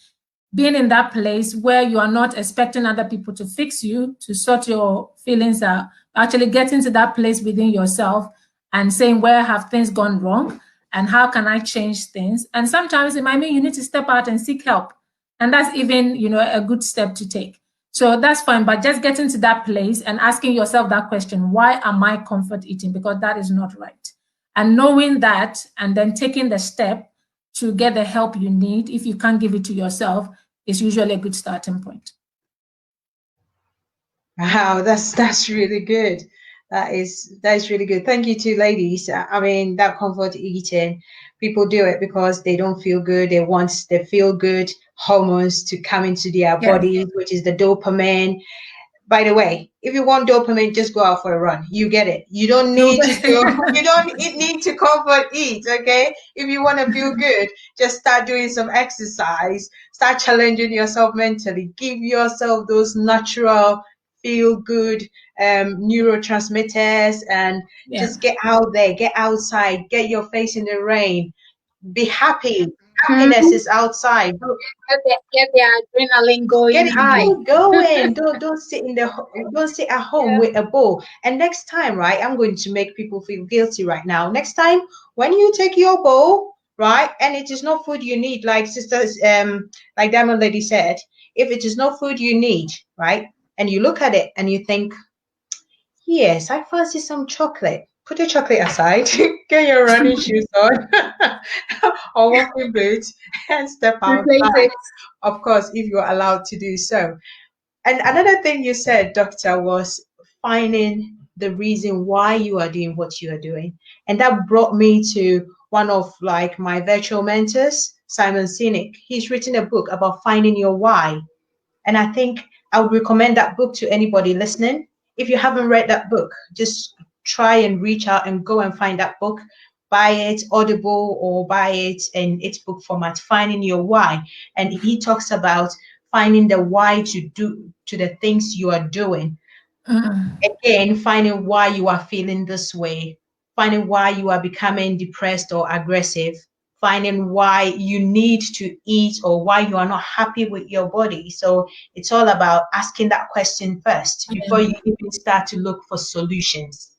Being in that place where you are not expecting other people to fix you, to sort your feelings out, actually getting to that place within yourself and saying, where have things gone wrong and how can I change things? And sometimes it might mean you need to step out and seek help. And that's even, a good step to take. So that's fine, but just getting to that place and asking yourself that question, why am I comfort eating? Because that is not right. And knowing that and then taking the step to get the help you need, if you can't give it to yourself, is usually a good starting point. Wow, that's really good. That is really good. Thank you to ladies. I mean, that comfort eating, people do it because they don't feel good. They want the feel good hormones to come into their bodies, which is the dopamine. By the way, if you want dopamine, just go out for a run. You get it. You don't need to you don't need to comfort eat, okay? If you want to feel good, just start doing some exercise, start challenging yourself mentally, give yourself those natural feel good neurotransmitters, and just get out there, get outside, get your face in the rain, be happy. Happiness is outside. Get the adrenaline going high. Going. Don't sit at home with a bowl. And next time, right? I'm going to make people feel guilty right now. Next time, when you take your bowl, right, and it is not food you need, like sisters, like Diamond Lady said, if it is not food you need, right, and you look at it and you think, yes, I fancy some chocolate. Put the chocolate aside, get your running shoes on or walking boots and step outside. Of course, if you're allowed to do so. And another thing you said, Doctor, was finding the reason why you are doing what you are doing. And that brought me to one of like my virtual mentors, Simon Sinek. He's written a book about finding your why. And I think I would recommend that book to anybody listening. If you haven't read that book, just try and reach out and go and find that book. Buy it Audible or buy it in its book format, Finding Your Why. And he talks about finding the why to do to the things you are doing. Again, finding why you are feeling this way, finding why you are becoming depressed or aggressive, finding why you need to eat or why you are not happy with your body. So it's all about asking that question first before you even start to look for solutions.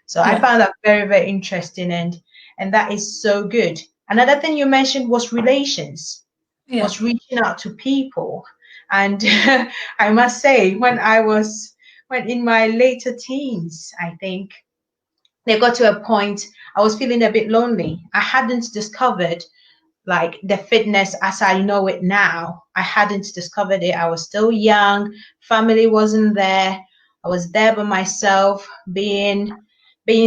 So I found that very, very interesting, and that is so good. Another thing you mentioned was relations, was reaching out to people. And I must say, when in my later teens, I think, they got to a point I was feeling a bit lonely. I hadn't discovered like the fitness as I know it now. I hadn't discovered it. I was still young. Family wasn't there. I was there by myself, being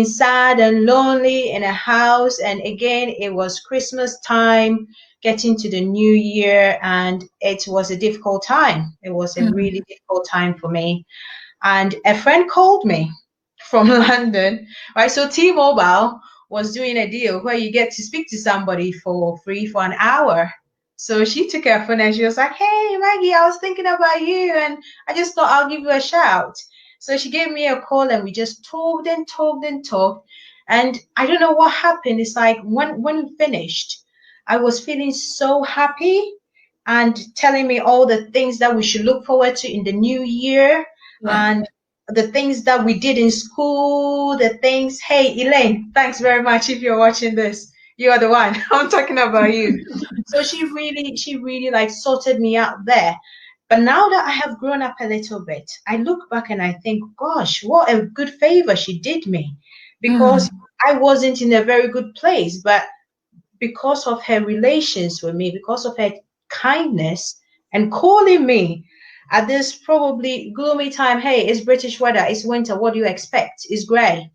sad and lonely in a house. And again, it was Christmas time, getting to the new year, and it was a difficult time. It was a really difficult time for me. And a friend called me from London, right? So T-Mobile was doing a deal where you get to speak to somebody for free for an hour. So she took her phone and she was like, hey, Maggie, I was thinking about you and I just thought I'll give you a shout. So she gave me a call and we just talked and talked and talked. And I don't know what happened. It's like when we finished, I was feeling so happy and telling me all the things that we should look forward to in the new year. And the things that we did in school, the things. Hey, Elaine, thanks very much if you're watching this. You are the one. I'm talking about you. So she really like sorted me out there. But now that I have grown up a little bit, I look back and I think, gosh, what a good favor she did me, because I wasn't in a very good place. But because of her relations with me, because of her kindness and calling me at this probably gloomy time, hey, it's British weather, it's winter, what do you expect? It's grey.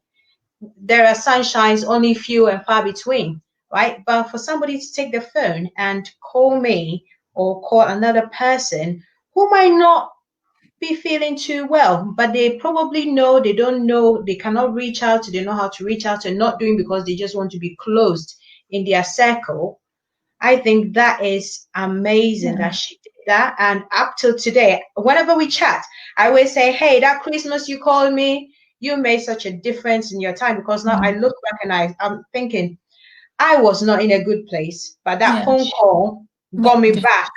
There are sunshines only few and far between, right? But for somebody to take the phone and call me or call another person who might not be feeling too well, but they probably know they don't know, they cannot reach out, they know how to reach out and not doing because they just want to be closed in their circle. I think that is amazing that she did that. And up till today, whenever we chat, I always say, hey, that Christmas you called me, you made such a difference in your time, because now I look back and I'm thinking I was not in a good place, but that phone call got me back.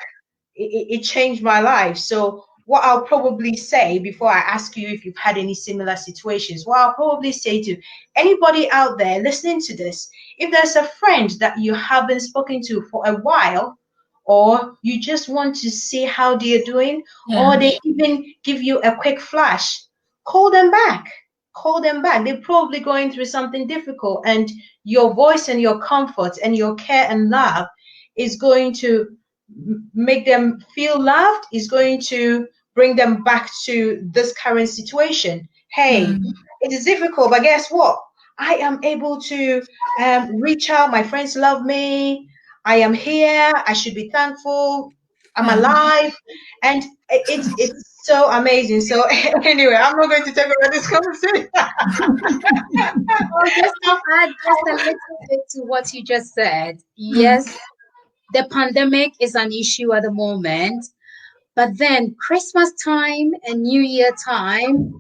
It changed my life. So what I'll probably say before I ask you if you've had any similar situations, what I'll probably say to anybody out there listening to this, if there's a friend that you haven't spoken to for a while, or you just want to see how they're doing, or they even give you a quick flash, call them back. Call them back. They're probably going through something difficult, and your voice and your comfort and your care and love is going to make them feel loved, is going to bring them back to this current situation. Hey, it is difficult, but guess what? I am able to reach out. My friends love me. I am here. I should be thankful. I'm alive. And it's so amazing. So anyway, I'm not going to talk about this conversation. I'll just add just a little bit to what you just said. Yes, the pandemic is an issue at the moment, but then Christmas time and New Year time,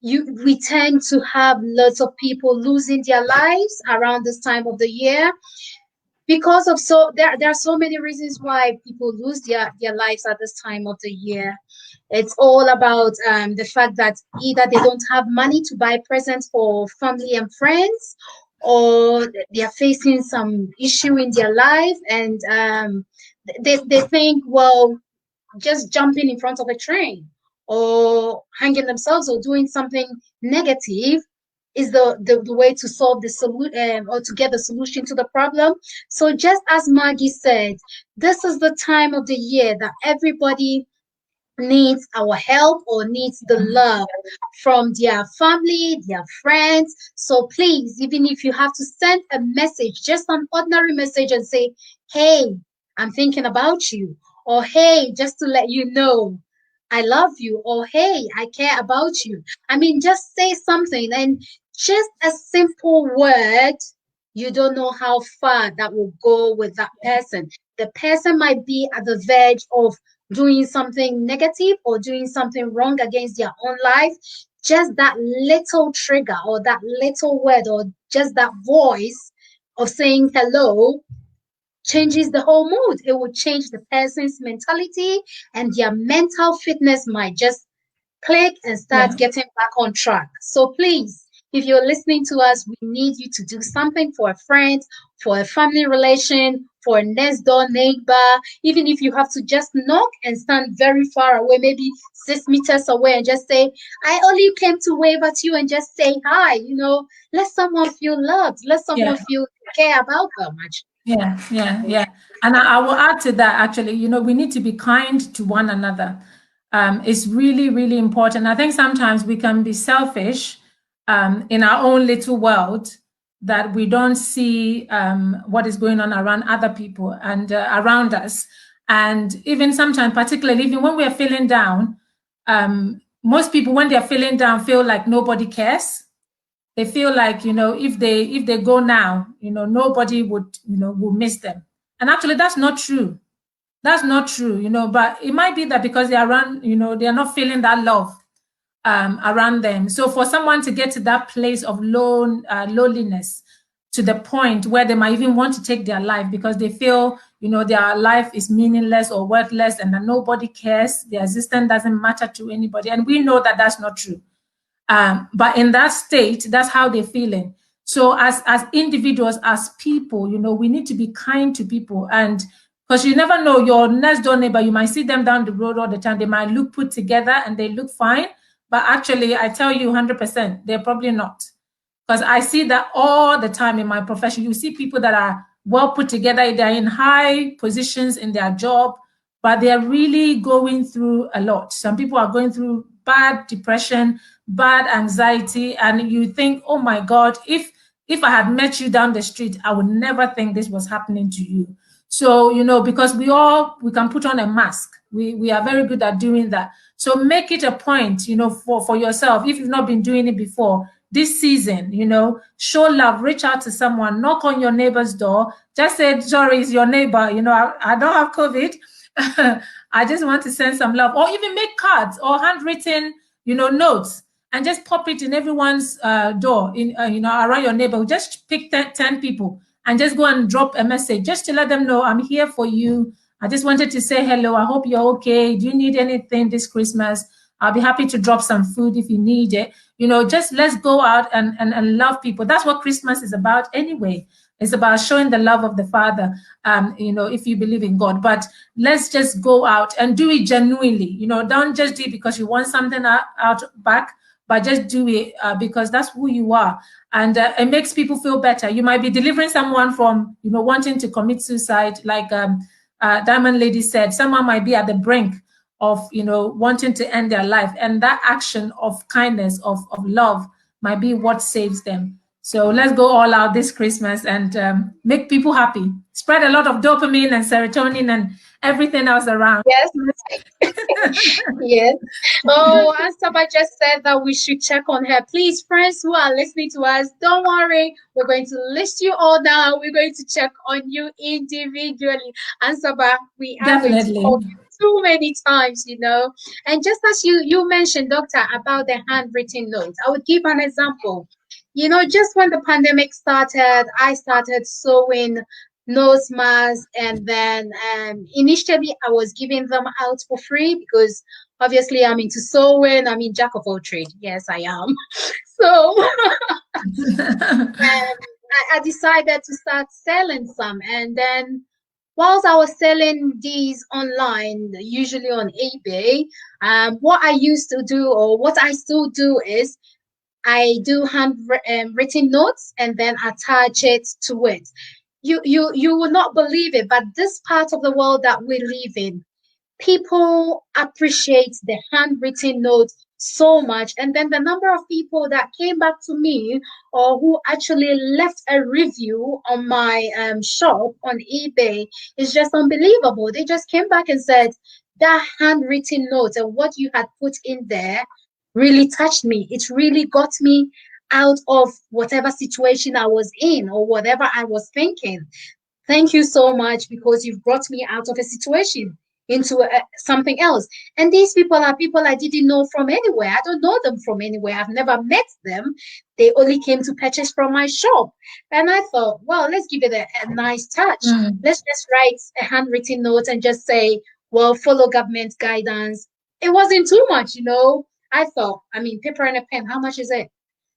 we tend to have lots of people losing their lives around this time of the year. Because of there are so many reasons why people lose their lives at this time of the year. It's all about the fact that either they don't have money to buy presents for family and friends, or they are facing some issue in their life, and they think, well, just jumping in front of a train or hanging themselves or doing something negative is the way to solve the solution, or to get the solution to the problem. So just as Maggie said, this is the time of the year that everybody needs our help or needs the love from their family, their friends. So please, even if you have to send a message, just an ordinary message, and say, hey, I'm thinking about you, or hey, just to let you know I love you, or hey, I care about you. I mean, just say something, and just a simple word, you don't know how far that will go with that person. The person might be at the verge of doing something negative or doing something wrong against their own life. Just that little trigger, or that little word, or just that voice of saying hello changes the whole mood. It will change the person's mentality, and their mental fitness might just click and start getting back on track. So please, if you're listening to us, we need you to do something for a friend, for a family relation, for a next door neighbor. Even if you have to just knock and stand very far away, maybe 6 meters away, and just say, I only came to wave at you, and just say hi. Let someone feel loved. Let someone feel care about them. Yeah. And I will add to that, actually, we need to be kind to one another. It's really, really important. I think sometimes we can be selfish in our own little world, that we don't see what is going on around other people and around us. And even sometimes, particularly even when we are feeling down, most people, when they're feeling down, feel like nobody cares. They feel like, if they go now, nobody would miss them. And actually, that's not true. That's not true, but it might be that because they are around, they are not feeling that love around them. So for someone to get to that place of loneliness, to the point where they might even want to take their life because they feel, their life is meaningless or worthless, and that nobody cares, their existence doesn't matter to anybody. And we know that that's not true. But in that state, that's how they're feeling. So as individuals, as people, we need to be kind to people. And because you never know, your next door neighbor, you might see them down the road all the time. They might look put together and they look fine. But actually, I tell you 100%, they're probably not. Because I see that all the time in my profession. You see people that are well put together, they're in high positions in their job, but they're really going through a lot. Some people are going through bad depression, bad anxiety, and you think, oh my God, if I had met you down the street, I would never think this was happening to you. So, because we can put on a mask. We are very good at doing that. So make it a point, for yourself. If you've not been doing it before, this season, show love, reach out to someone, knock on your neighbor's door, just say, sorry, it's your neighbor, I don't have COVID. I just want to send some love, or even make cards or handwritten, notes, and just pop it in everyone's door, around your neighborhood. Just pick 10 people and just go and drop a message just to let them know I'm here for you. I just wanted to say hello. I hope you're okay. Do you need anything this Christmas? I'll be happy to drop some food if you need it. Just let's go out and love people. That's what Christmas is about anyway. It's about showing the love of the Father, if you believe in God. But let's just go out and do it genuinely. Don't just do it because you want something out back, but just do it because that's who you are. And it makes people feel better. You might be delivering someone from, wanting to commit suicide, like Diamond Lady said. Someone might be at the brink of, wanting to end their life. And that action of kindness, of love, might be what saves them. So let's go all out this Christmas and make people happy. Spread a lot of dopamine and serotonin and everything else around. Yes. Yes. Oh, Ansaba just said that we should check on her. Please, friends who are listening to us, don't worry. We're going to list you all down. We're going to check on you individually. Ansaba, we are going to call you too many times, And just as you mentioned, Doctor, about the handwritten notes, I would give an example. Just when the pandemic started, I started sewing nose masks, and then initially I was giving them out for free because obviously I'm into sewing. I'm in jack of all trades. Yes, I am. So I decided to start selling some, and then whilst I was selling these online, usually on eBay, what I used to do, or what I still do, is I do handwritten notes and then attach it to it. You will not believe it, but this part of the world that we live in, people appreciate the handwritten notes so much. And then the number of people that came back to me, or who actually left a review on my shop on eBay, is just unbelievable. They just came back and said, that handwritten note and what you had put in there really touched me. It really got me out of whatever situation I was in or whatever I was thinking. Thank you so much, because you've brought me out of a situation into something else. And these people are people I didn't know from anywhere. I don't know them from anywhere. I've never met them. They only came to purchase from my shop. And I thought, well, let's give it a nice touch. Let's just write a handwritten note and just say, well, follow government guidance. It wasn't too much, I thought, paper and a pen, how much is it?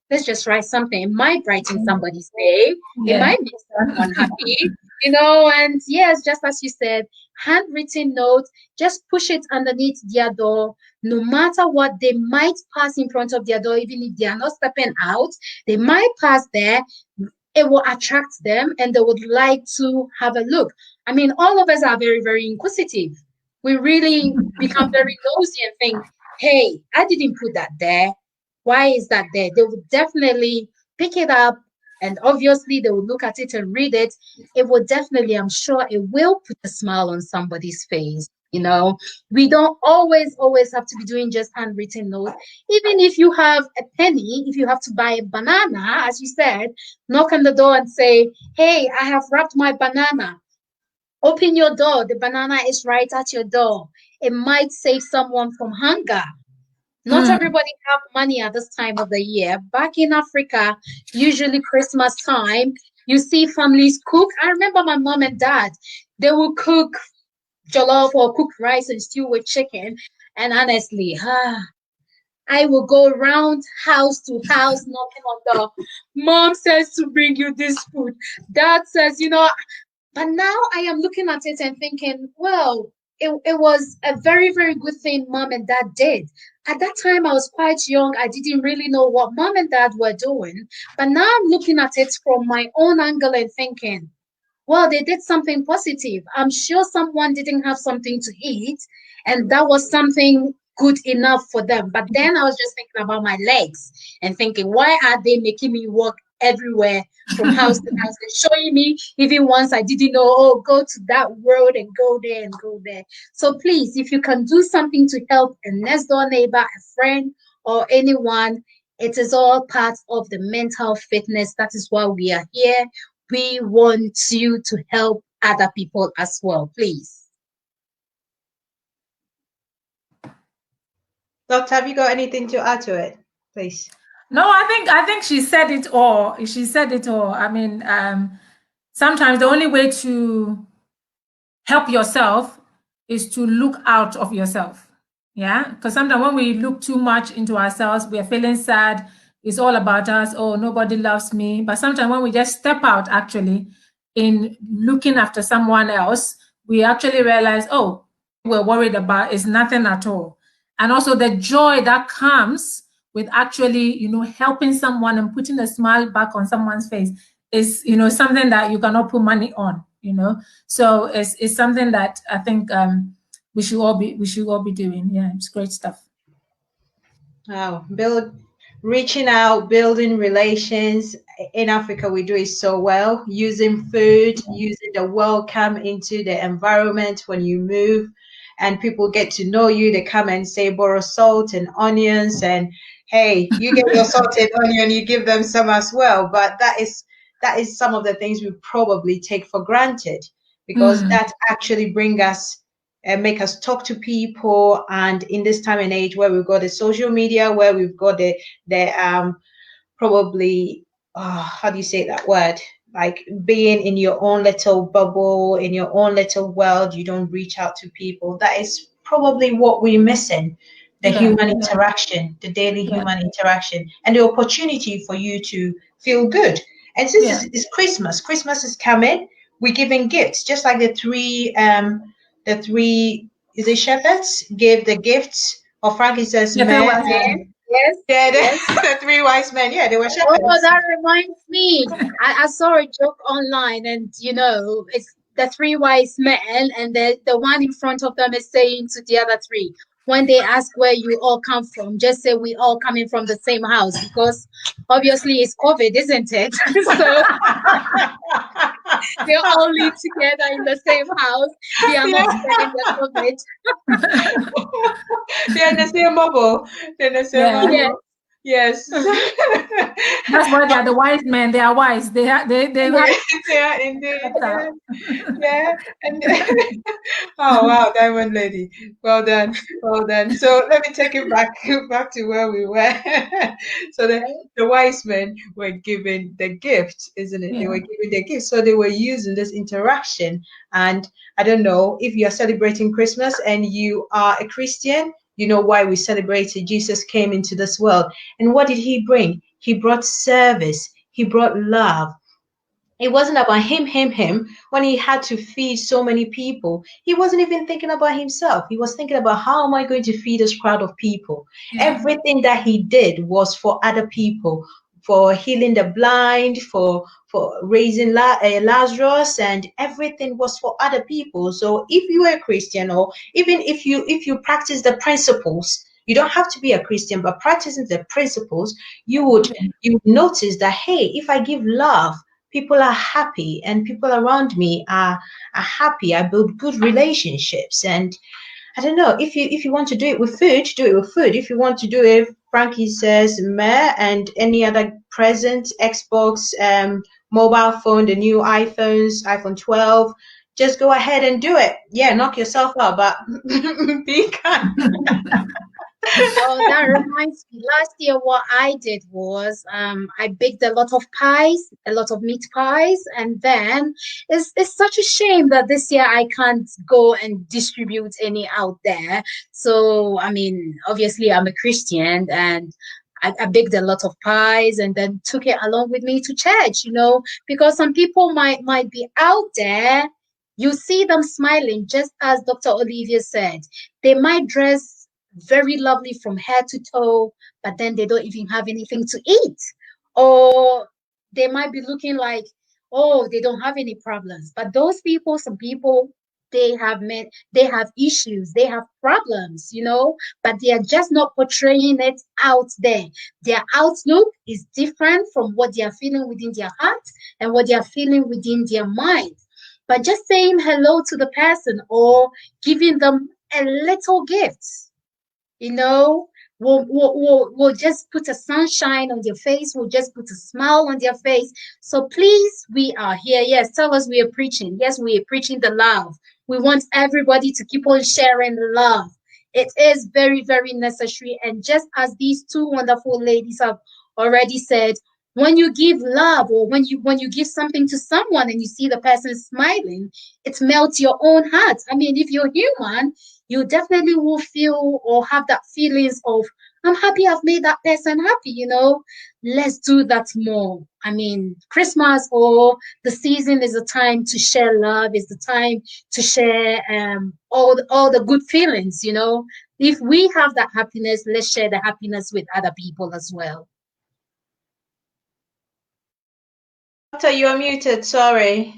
Let's just write something. It might brighten somebody's day. Yeah. It might make someone happy, and yes, just as you said, handwritten notes, just push it underneath their door. No matter what, they might pass in front of their door, even if they are not stepping out, they might pass there. It will attract them and they would like to have a look. All of us are very, very inquisitive. We really become very nosy and think, hey, I didn't put that there. Why is that there? They would definitely pick it up, and obviously they will look at it and read it. It will definitely, I'm sure it will put a smile on somebody's face. We don't always have to be doing just handwritten notes. Even if you have a penny, if you have to buy a banana, as you said, knock on the door and say, hey, I have wrapped my banana. Open your door. The banana is right at your door. It might save someone from hunger. Not everybody have money at this time of the year. Back in Africa, usually Christmas time, you see families cook. I remember my mom and dad, they will cook jollof or cook rice and stew with chicken. And honestly, I will go around house to house knocking on the door. Mom says to bring you this food. Dad says, but now I am looking at it and thinking, well, it was a very, very good thing mom and dad did. At that time, I was quite young. I didn't really know what mom and dad were doing. But now I'm looking at it from my own angle and thinking, well, they did something positive. I'm sure someone didn't have something to eat, and that was something good enough for them. But then I was just thinking about my legs and thinking, why are they making me walk everywhere from house to house and showing me even once I didn't know, oh, go to that road and go there and go there. So please, if you can do something to help a next door neighbor, a friend, or anyone, it is all part of the mental fitness. That is why we are here. We want you to help other people as well, please. Doctor, have you got anything to add to it, please? No, I think she said it all. She said it all. I mean, sometimes the only way to help yourself is to look out of yourself. Yeah, because sometimes when we look too much into ourselves, we are feeling sad. It's all about us. Oh, nobody loves me. But sometimes when we just step out, actually, in looking after someone else, we actually realize, oh, we're worried about is nothing at all. And also the joy that comes with actually, helping someone and putting a smile back on someone's face is, something that you cannot put money on, So it's something that I think we should all be doing. Yeah, it's great stuff. Wow, reaching out, building relations. In Africa, we do it so well, using food, using the welcome into the environment when you move, and people get to know you. They come and say, borrow salt and onions, and hey, you get your salt and onion, you give them some as well. But that is some of the things we probably take for granted, because that actually bring us and make us talk to people. And in this time and age where we've got the social media, where we've got the probably how do you say that word, like being in your own little bubble, in your own little world, you don't reach out to people. That is probably what we're missing, the human interaction, the daily human interaction, and the opportunity for you to feel good. And since it's Christmas is coming, we're giving gifts, just like the three is it shepherds gave the gifts of frankincense. Yes. Yeah, the three wise men. Yeah, they were shepherds. Oh, that reminds me. I saw a joke online, and it's the three wise men, and the one in front of them is saying to the other three, when they ask where you all come from, just say we all coming from the same house, because obviously it's COVID, isn't it? So they all live together in the same house. They are not spreading the COVID. They're in the same bubble. They're in the same bubble. Yeah. Yes. That's why they are the wise men. They are wise. They are indeed. Yeah. And oh wow, Diamond Lady. Well done. So let me take it back to where we were. So the wise men were given the gift, isn't it? Yeah. They were given the gift. So they were using this interaction. And I don't know if you're celebrating Christmas and you are a Christian, you know why we celebrated. Jesus came into this world. And what did he bring? He brought service. He brought love. It wasn't about him. When he had to feed so many people, he wasn't even thinking about himself. He was thinking about, how am I going to feed this crowd of people? Yeah. Everything that he did was for other people, for healing the blind, for raising Lazarus, and everything was for other people. So if you are a Christian, or even if you practice the principles, you don't have to be a Christian, but practicing the principles, you would notice that, hey, if I give love, people are happy, and people around me are happy. I build good relationships. And I don't know, if you want to do it with food, do it with food. If you want to do it, Frankie says, meh, and any other present, Xbox, mobile phone, the new iPhone 12, just go ahead and do it. Yeah, knock yourself out, but be kind. Oh, that reminds me. Last year, what I did was I baked a lot of pies, a lot of meat pies, and then it's such a shame that this year I can't go and distribute any out there. So, I mean, obviously, I'm a Christian, and I baked a lot of pies and then took it along with me to church, because some people might be out there. You see them smiling, just as Dr. Olivia said. They might dress very lovely from head to toe, but then they don't even have anything to eat. Or they might be looking like, oh, they don't have any problems. But those people, some people, they have issues, they have problems, but they are just not portraying it out there. Their outlook is different from what they are feeling within their heart and what they are feeling within their mind. But just saying hello to the person or giving them a little gift, will just put a sunshine on their face, will just put a smile on their face. So please, we are here. Yes, tell us we are preaching. Yes, we are preaching the love. We want everybody to keep on sharing love. It is very, very necessary. And just as these two wonderful ladies have already said, when you give love, or when you give something to someone and you see the person smiling, it melts your own heart. I mean, if you're human, you definitely will feel or have that feelings of, I'm happy I've made that person happy. Let's do that more. I mean, Christmas or the season is a time to share love, is the time to share all the good feelings. If we have that happiness, let's share the happiness with other people as well. Doctor, you are muted, sorry.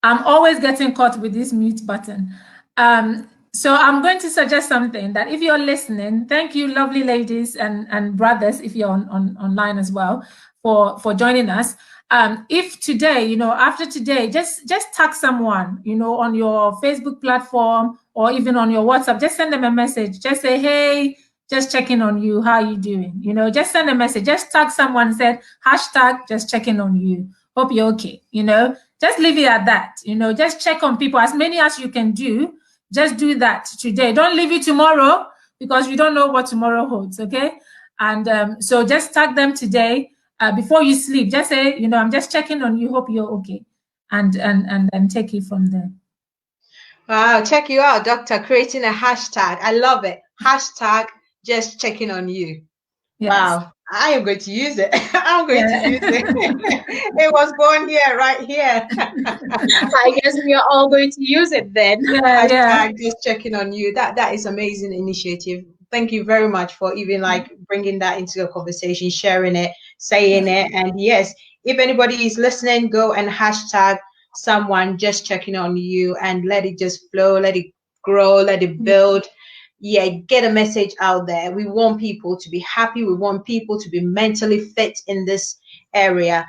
I'm always getting caught with this mute button. So I'm going to suggest something that if you're listening, thank you, lovely ladies and brothers, if you're online as well, for joining us. If today, after today, just tag someone, on your Facebook platform or even on your WhatsApp, just send them a message. Just say, hey, just checking on you. How are you doing? Just send a message. Just tag someone and said, hashtag just checking on you. Hope you're okay. Just leave it at that. Just check on people as many as you can do. Just do that today. Don't leave it tomorrow because you don't know what tomorrow holds. Okay. And so just tag them today before you sleep. Just say, I'm just checking on you. Hope you're okay. And then take it from there. Wow, check you out, Doctor, creating a hashtag. I love it. Hashtag just checking on you. Yes. Wow, I am going to use it. I'm going to use it. It was born here, right here. I guess we are all going to use it then. Hashtag just checking on you. That is amazing initiative. Thank you very much for even bringing that into the conversation, sharing it, saying it. And yes, if anybody is listening, go and hashtag someone just checking on you and let it just flow, let it grow, let it build. Yeah, get a message out there. We want people to be happy. We want people to be mentally fit in this area.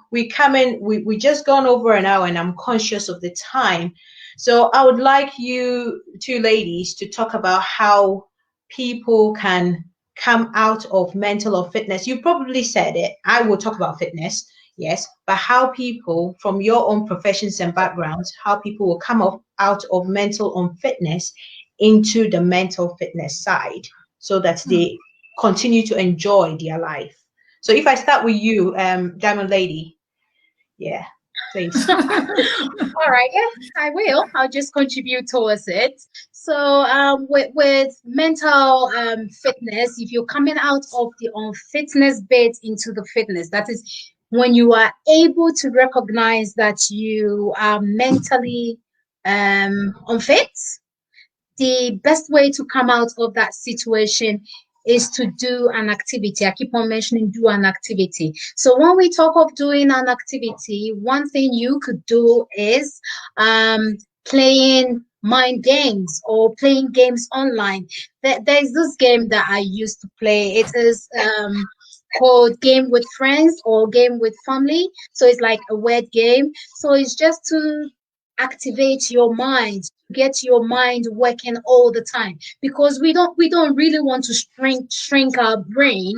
We just gone over an hour and I'm conscious of the time. So I would like you two ladies to talk about how people can come out of mental or fitness. You probably said it. I will talk about fitness, yes, but how people from your own professions and backgrounds, how people will come out of mental unfitness into the mental fitness side so that they continue to enjoy their life. So if I start with you, Diamond Lady, yeah, please. All right, yeah, I will. I'll just contribute towards it. So with mental fitness, if you're coming out of the unfitness bit into the fitness, that is when you are able to recognize that you are mentally unfit. The best way to come out of that situation is to do an activity. I keep on mentioning do an activity. So when we talk of doing an activity, one thing you could do is playing mind games or playing games online. There's this game that I used to play. It is called Game with Friends or Game with Family. So it's like a word game. So it's just to activate your mind, get your mind working all the time, because we don't really want to shrink our brain,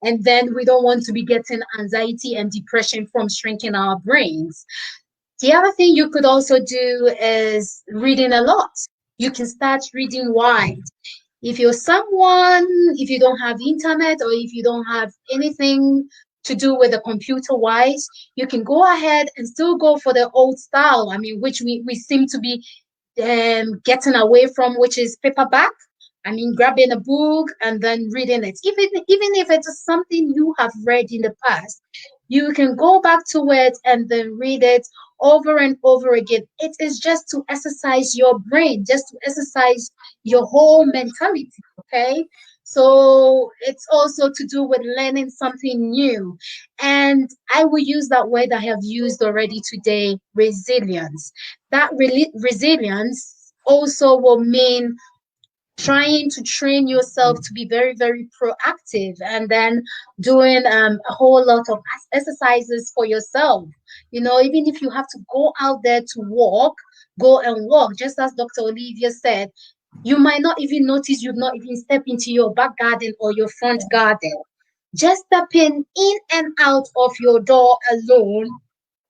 and then we don't want to be getting anxiety and depression from shrinking our brains. The other thing you could also do is reading a lot. You can start reading wide. If you don't have internet or if you don't have anything to do with the computer wise, you can go ahead and still go for the old style. I mean, which we seem to be getting away from, which is paperback. I mean, grabbing a book and then reading it. Even if it is something you have read in the past, you can go back to it and then read it over and over again. It is just to exercise your brain, just to exercise your whole mentality, okay? So it's also to do with learning something new. And And I will use that word I have used already today, resilience. That resilience also will mean trying to train yourself to be very, very proactive, and then doing a whole lot of exercises for yourself. You know, even if you have to go out there to walk, go and walk, just as Dr. Olivia said. You might not even notice you've not even stepped into your back garden or your front garden. Just stepping in and out of your door alone,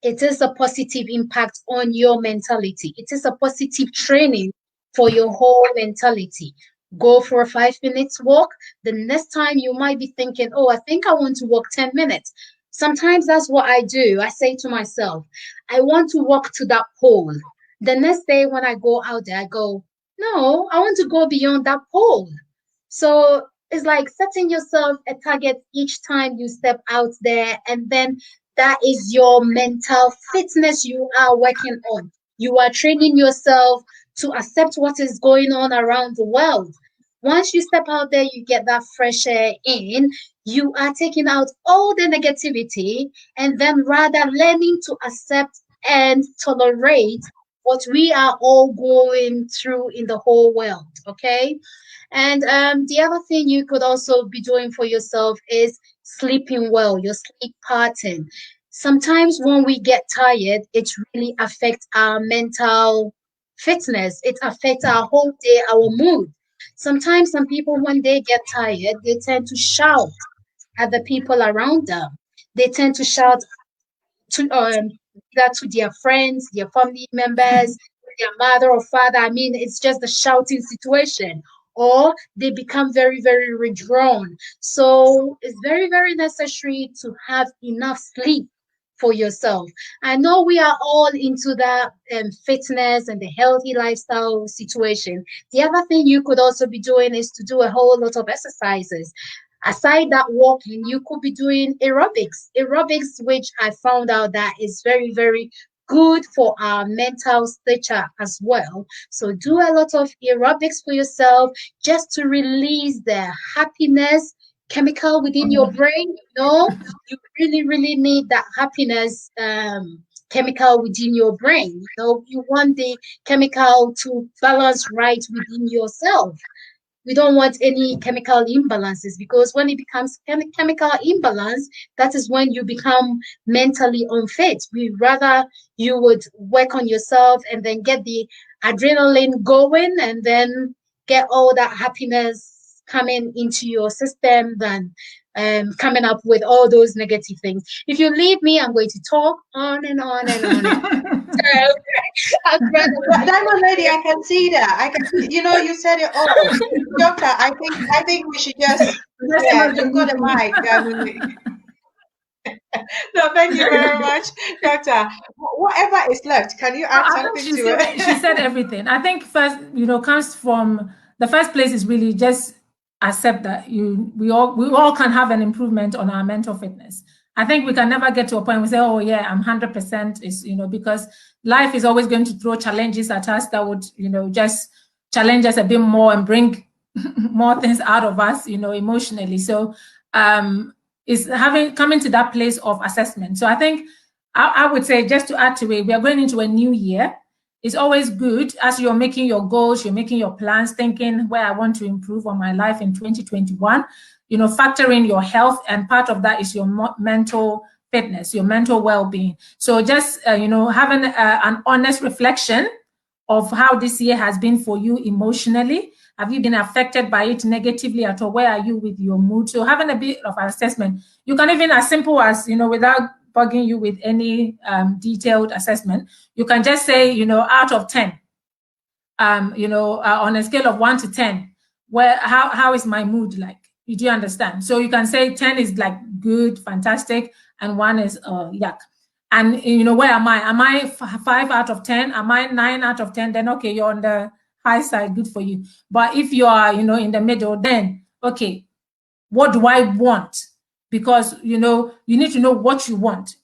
it is a positive impact on your mentality. It is a positive training for your whole mentality. Go for a 5 minutes walk. The next time you might be thinking, oh, I think I want to walk 10 minutes. Sometimes that's what I do. I say to myself, I want to walk to that pole. The next day when I go out there, I go, no, I want to go beyond that pole. So it's like setting yourself a target each time you step out there, and then that is your mental fitness you are working on. You are training yourself to accept what is going on around the world. Once you step out there, you get that fresh air in, you are taking out all the negativity, and then rather learning to accept and tolerate what we are all going through in the whole world, okay? And the other thing you could also be doing for yourself is sleeping well, your sleep pattern. Sometimes when we get tired, it really affects our mental fitness. It affects our whole day, our mood. Sometimes some people, when they get tired, they tend to shout at the people around them. They tend to shout to that to their friends, their family members, their mother or father. I mean, it's just a shouting situation. Or they become very, very withdrawn. So it's very, very necessary to have enough sleep for yourself. I know we are all into that fitness and the healthy lifestyle situation. The other thing you could also be doing is to do a whole lot of exercises. Aside that walking, you could be doing aerobics. Aerobics, which I found out that is very, very good for our mental stature as well. So do a lot of aerobics for yourself, just to release the happiness chemical within your brain. You know, you really, really need that happiness chemical within your brain. You know, you want the chemical to balance right within yourself. We don't want any chemical imbalances, because when it becomes chemical imbalance, that is when you become mentally unfit. We rather you would work on yourself and then get the adrenaline going, and then get all that happiness coming into your system than coming up with all those negative things. If you leave me, I'm going to talk on and on and on. Diamond Lady, I can see that. I can see, you know, you said it all. Doctor, I think we should just just go to mic. No, thank you very much, Doctor. Whatever is left, can you add something to it? She said everything. I think first, comes from the first place is really just accept that we all can have an improvement on our mental fitness. I think we can never get to a point where we say, oh yeah, I'm 100%, is, because life is always going to throw challenges at us that would, just challenge us a bit more and bring more things out of us, emotionally. So is coming to that place of assessment. So I think I would say, just to add to it, we are going into a new year. It's always good as you're making your goals, you're making your plans, thinking where I want to improve on my life in 2021. Factor in your health, and part of that is your mental fitness, your mental well-being. So just, having an honest reflection of how this year has been for you emotionally. Have you been affected by it negatively at all? Where are you with your mood? So having a bit of an assessment. You can even, as simple as, without bugging you with any detailed assessment, you can just say, out of 10, on a scale of 1 to 10, how is my mood like? Do you understand? So you can say 10 is like good, fantastic, and 1 is yuck. And where am I? Am I 5 out of 10? Am I 9 out of 10? Then okay, you're on the high side, good for you. But if you are, in the middle, then okay, what do I want? Because you need to know what you want.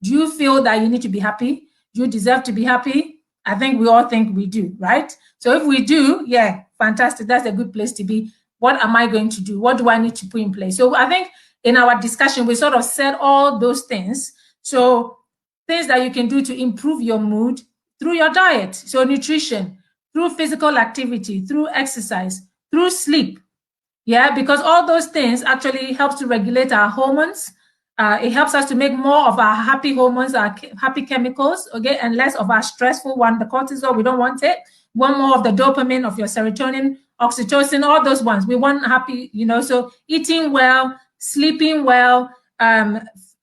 Do you feel that you need to be happy? Do you deserve to be happy? I think we all think we do, right? So if we do, yeah, fantastic. That's a good place to be. What am I going to do? What do I need to put in place? So I think in our discussion, we sort of said all those things. So things that you can do to improve your mood through your diet. So nutrition, through physical activity, through exercise, through sleep. Yeah, because all those things actually helps to regulate our hormones. It helps us to make more of our happy hormones, our happy chemicals, okay, and less of our stressful one, the cortisol. We don't want it. We want more of the dopamine, of your serotonin, oxytocin, all those ones. We want happy, so eating well, sleeping well,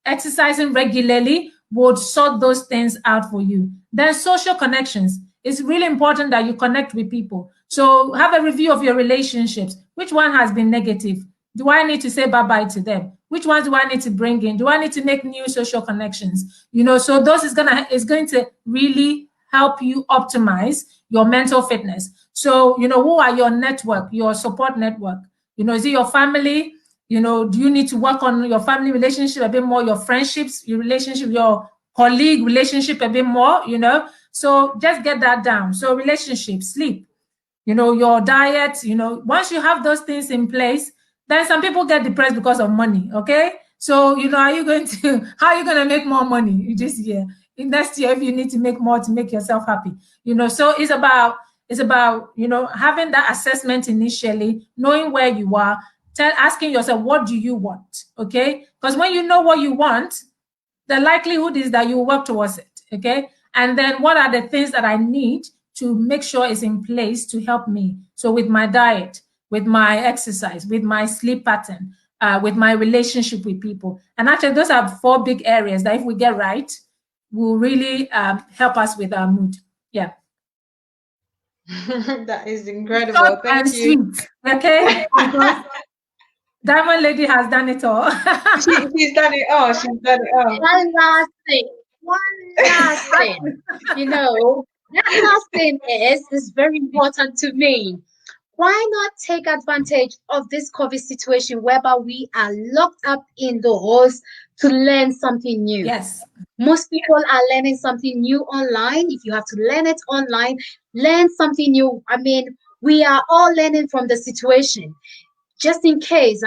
exercising regularly would sort those things out for you. Then social connections. It's really important that you connect with people. So have a review of your relationships. Which one has been negative? Do I need to say bye-bye to them? Which ones do I need to bring in? Do I need to make new social connections? So those is going to really help you optimize your mental fitness. So, who are your network, your support network? Is it your family? Do you need to work on your family relationship a bit more, your friendships, your relationship, your colleague relationship a bit more, So just get that down. So relationship, sleep, your diet, once you have those things in place, then some people get depressed because of money, okay? So, how are you going to make more money this year? In next year, if you need to make more to make yourself happy, so it's about, having that assessment initially, knowing where you are, asking yourself, what do you want, okay? Because when you know what you want, the likelihood is that you work towards it, okay? And then what are the things that I need to make sure is in place to help me? So with my diet, with my exercise, with my sleep pattern, with my relationship with people. And actually, those are 4 big areas that if we get right, will really help us with our mood. Yeah. That is incredible. Thank you. Sweet, okay? Diamond Lady has done it all. She's done it all. She's done it all. One last thing. That last thing is very important to me. Why not take advantage of this COVID situation whereby we are locked up indoors to learn something new? Yes. Most people are learning something new online. If you have to learn it online, learn something new. I mean, we are all learning from the situation. Just in case,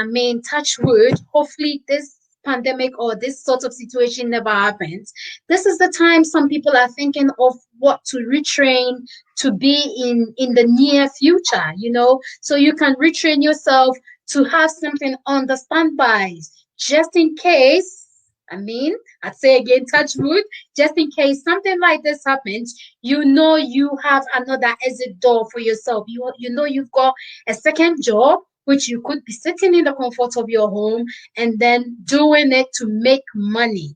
touch wood, hopefully this pandemic or this sort of situation never happens. This is the time some people are thinking of what to retrain to be in the near future, so you can retrain yourself to have something on the standbys, just in case. I'd say again, touch wood, just in case something like this happens, you have another exit door for yourself. You've got a second job, which you could be sitting in the comfort of your home and then doing it to make money.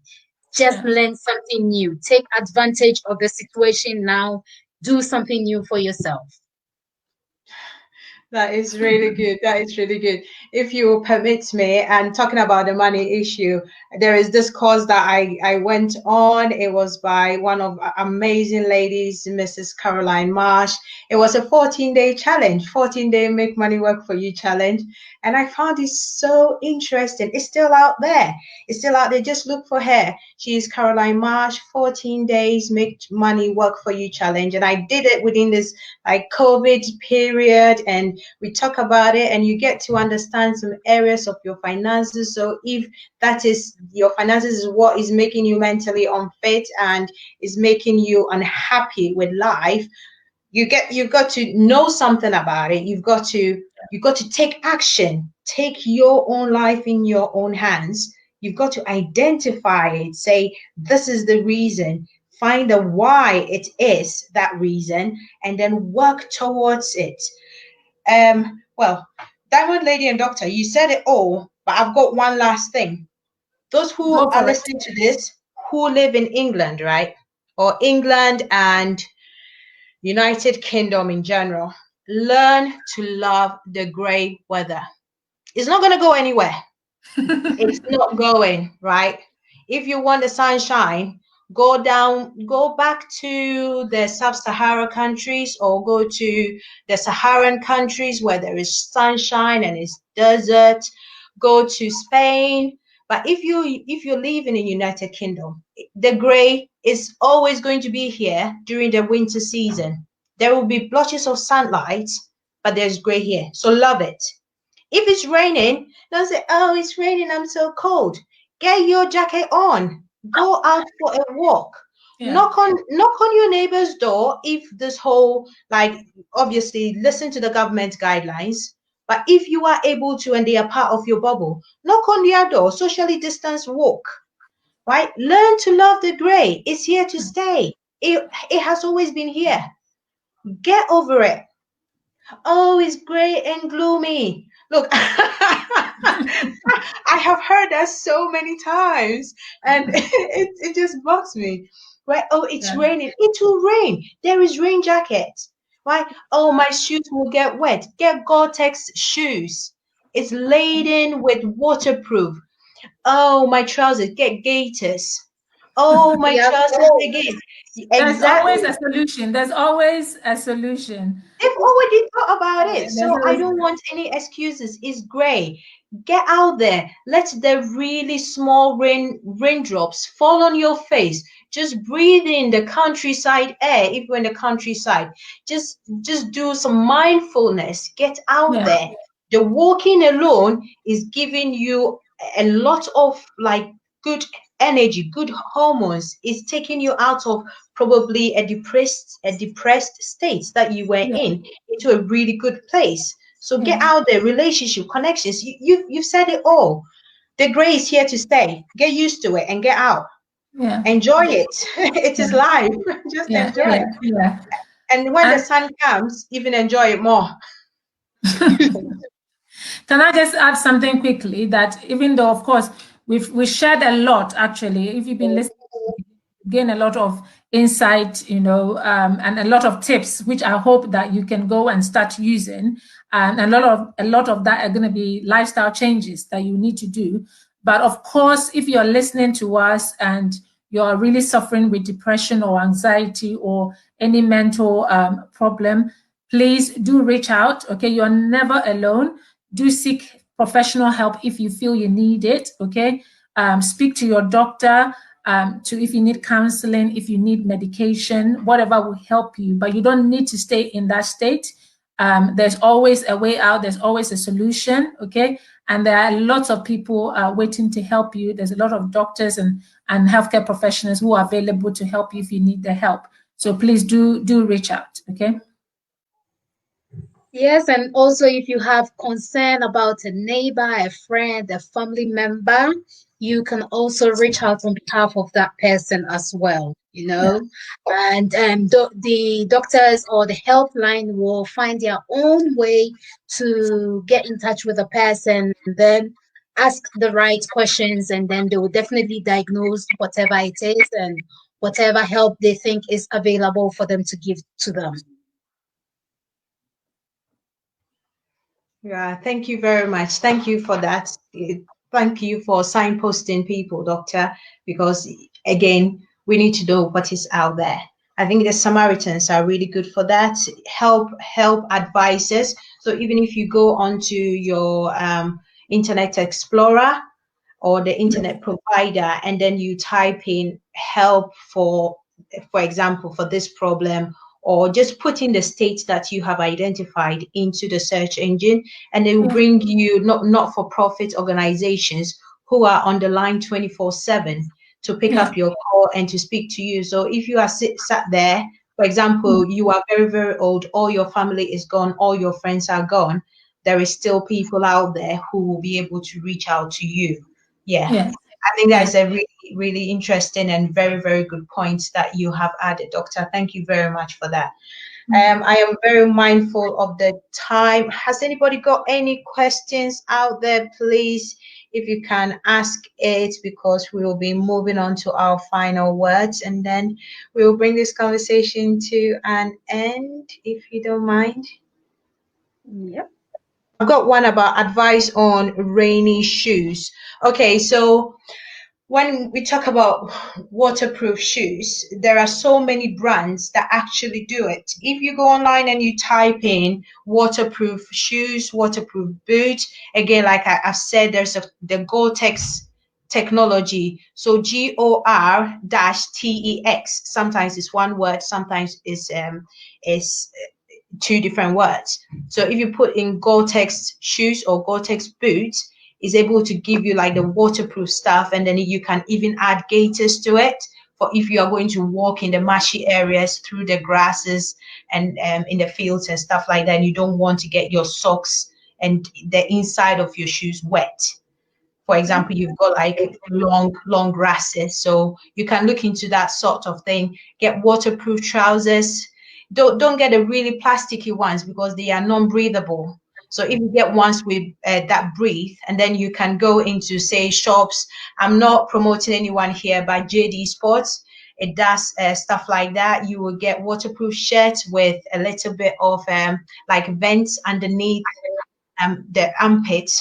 Just learn something new. Take advantage of the situation now. Do something new for yourself. That is really good. That is really good. If you permit me, and talking about the money issue, there is this course that I went on. It was by one of amazing ladies, Mrs. Caroline Marsh. It was a 14-day challenge, 14-day make money work for you challenge. And I found it so interesting. It's still out there. It's still out there. Just look for her. She's Caroline Marsh, 14 days make money work for you challenge. And I did it within this COVID period, and we talk about it, and you get to understand some areas of your finances. So if that is your finances is what is making you mentally unfit and is making you unhappy with life, you've got to know something about it. You've got to take action, take your own life in your own hands. You've got to identify it, say, this is the reason, find the why it is that reason, and then work towards it. Well, Diamond Lady and Doctor, you said it all, but I've got one last thing. Those who are listening to this, who live in England, right? Or England and United Kingdom in general, learn to love the grey weather. It's not going to go anywhere. It's not going, right? If you want the sunshine, go back to the sub-Saharan countries, or go to the Saharan countries where there is sunshine and it's desert. Go to Spain. But if you live in the United Kingdom, the grey is always going to be here during the winter season. There will be blotches of sunlight, but there's grey here. So love it. If it's raining, don't say, oh, it's raining, I'm so cold. Get your jacket on. Go out for a walk. Yeah. Knock on your neighbor's door if this whole, like, obviously listen to the government guidelines. But if you are able to and they are part of your bubble, knock on their door, socially distance walk. Right? Learn to love the gray. It's here to stay. It has always been here. Get over it. Oh, it's gray and gloomy. Look, I have heard that so many times, and it just bugs me. Right? Oh, it's raining. It will rain. There is rain jackets. Right? Oh, my shoes will get wet. Get Gore-Tex shoes. It's laden with waterproof. Oh, my trousers. Get gaiters. Oh, my Yep. trousers again. There's always Exactly. a solution. There's always a solution. They've already thought about Yeah, it. there's So I always, don't want any excuses. It's great. Get out there. Let the really small raindrops fall on your face. Just breathe in the countryside air if you're in the countryside. Just do some mindfulness. Get out yeah, there. The walking alone is giving you a lot of like good energy, good hormones. It's taking you out of probably a depressed state that you were yeah, in into a really good place. So get yeah, out there, relationship, connections. You've said it all. The gray is here to stay. Get used to it and get out. yeah, Enjoy it. It is yeah, life. Just yeah, enjoy yeah, it. yeah. And when the And sun comes, even enjoy it more. can I just add something quickly that even though, of course, we shared a lot actually, if you've been listening, gain a lot of insight, and a lot of tips, which I hope that you can go and start using. And a lot of that are going to be lifestyle changes that you need to do. But of course, if you're listening to us and you're really suffering with depression or anxiety or any mental problem, please do reach out. Okay, you're never alone. Do seek professional help if you feel you need it. Okay, speak to your doctor. To if you need counseling, if you need medication, whatever will help you, but you don't need to stay in that state. There's always a way out. There's always a solution. Okay, and there are lots of people waiting to help you. There's a lot of doctors and healthcare professionals who are available to help you if you need the help. So please do reach out. Okay. Yes, and also if you have concern about a neighbor, a friend, a family member, you can also reach out on behalf of that person as well, Yeah. And the doctors or the helpline will find their own way to get in touch with the person and then ask the right questions, and then they will definitely diagnose whatever it is and whatever help they think is available for them to give to them. Yeah, thank you very much. Thank you for that. Thank you for signposting people, doctor, because again, we need to know what is out there. I think the Samaritans are really good for that. Help advisors. So even if you go onto your Internet Explorer or the internet provider, and then you type in help for example, for this problem, or just put in the state that you have identified into the search engine, and they will Yeah. bring you not-for-profit organizations who are on the line 24/7 to pick Yeah. up your call and to speak to you. So if you are sat there, for example, you are very, very old, all your family is gone, all your friends are gone, there is still people out there who will be able to reach out to you. Yeah. Yeah. I think that Yeah. is a really, really interesting and very, very good point that you have added, Doctor. Thank you very much for that. I am very mindful of the time. Has anybody got any questions out there? Please, if you can ask it, because we will be moving on to our final words, and then we will bring this conversation to an end, if you don't mind. Yep. I've got one about advice on rainy shoes. Okay, so when we talk about waterproof shoes, there are so many brands that actually do it. If you go online and you type in waterproof shoes, waterproof boots, again, like I've said, there's the Gore-Tex technology. So GOR-TEX. Sometimes it's one word, sometimes it's two different words. So if you put in Gore-Tex shoes or Gore-Tex boots, is able to give you like the waterproof stuff, and then you can even add gaiters to it for if you are going to walk in the marshy areas through the grasses and in the fields and stuff like that, and you don't want to get your socks and the inside of your shoes wet. For example, you've got like long grasses, so you can look into that sort of thing. Get waterproof trousers. Don't get the really plasticky ones because they are non-breathable. So if you get ones with that breathe, and then you can go into, say, shops. I'm not promoting anyone here, but JD Sports, it does stuff like that. You will get waterproof shirts with a little bit of like vents underneath the armpit.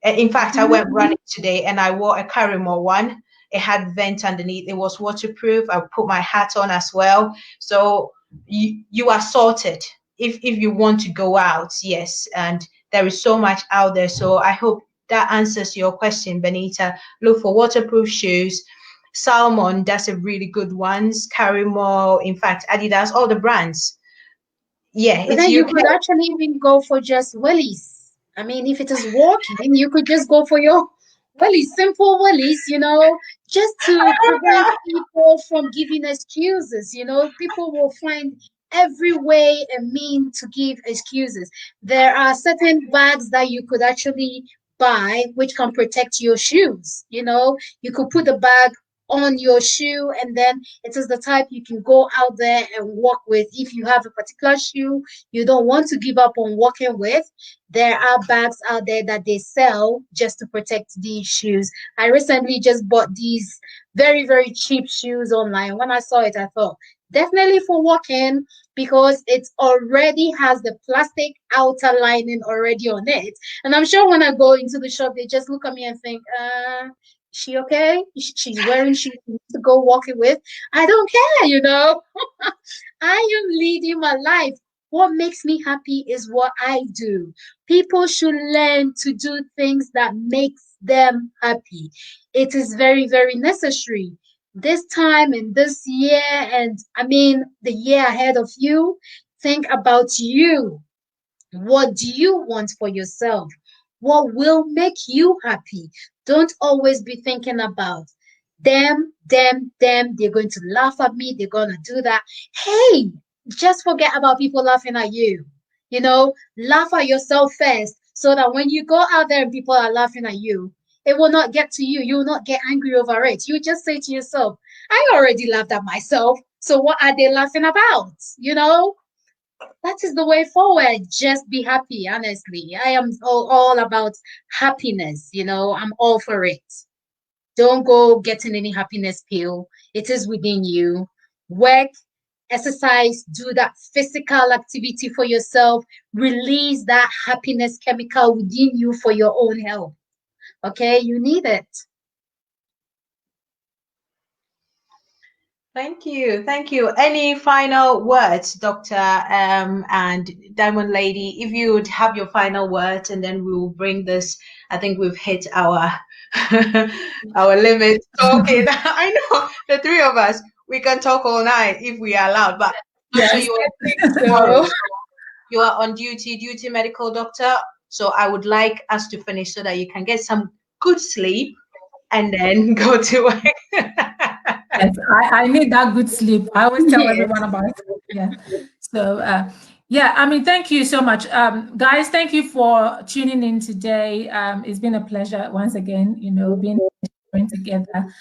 In fact, I went running today and I wore a Carrymore one. It had vent underneath. It was waterproof. I put my hat on as well. So you are sorted if you want to go out. Yes, and there is so much out there. So I hope that answers your question, Benita. Look for waterproof shoes. Salmon, that's a really good ones. Carrymore, in fact, Adidas, all the brands. Yeah, But it's then you UK. could actually even go for just wellies. I mean, if it is walking, you could just go for your wellies, simple wellies, just to prevent people from giving excuses. People will find every way and mean to give excuses. There are certain bags that you could actually buy which can protect your shoes. You could put the bag on your shoe, and then it is the type you can go out there and walk with. If you have a particular shoe you don't want to give up on walking with, there are bags out there that they sell just to protect these shoes. I recently just bought these very, very cheap shoes online. When I saw it, I thought definitely for walking, because it already has the plastic outer lining already on it. And I'm sure when I go into the shop, they just look at me and think, she okay? She's wearing shoes to go walking with. I don't care. I am leading my life. What makes me happy is what I do. People should learn to do things that makes them happy. It is very, very necessary. This time and this year, and I mean the year ahead of you, think about you. What do you want for yourself? What will make you happy? Don't always be thinking about them, they're going to laugh at me, they're going to do that. Hey, just forget about people laughing at you. Laugh at yourself first so that when you go out there and people are laughing at you, it will not get to you. You will not get angry over it. You just say to yourself, I already laughed at myself. So what are they laughing about? That is the way forward. Just be happy, honestly. I am all about happiness. I'm all for it. Don't go getting any happiness pill. It is within you. Work, exercise, do that physical activity for yourself. Release that happiness chemical within you for your own health. Okay, you need it. Thank you. Thank you. Any final words, Doctor and Diamond Lady? If you would have your final words, and then we will bring this. I think we've hit our our limit. Okay, I know the three of us, we can talk all night if we are allowed. But Yes. so you are on duty medical doctor. So I would like us to finish so that you can get some good sleep and then go to work. Yes, I need that good sleep. I always tell Yes. everyone about it. Yeah. So, yeah, I mean, thank you so much. Guys, thank you for tuning in today. It's been a pleasure once again, being together.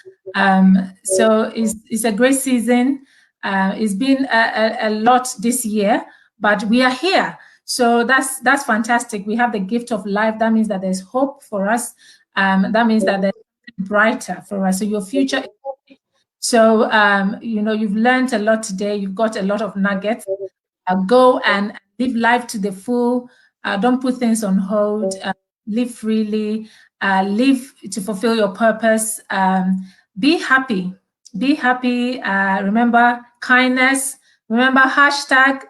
So it's a great season. It's been a lot this year, but we are here. So that's fantastic. We have the gift of life. That means that there's hope for us. That means that there's brighter for us. So your future. So, you've learned a lot today. You've got a lot of nuggets. Go and live life to the full. Don't put things on hold. Live freely. Live to fulfill your purpose. Be happy. Be happy. Remember kindness. Remember hashtag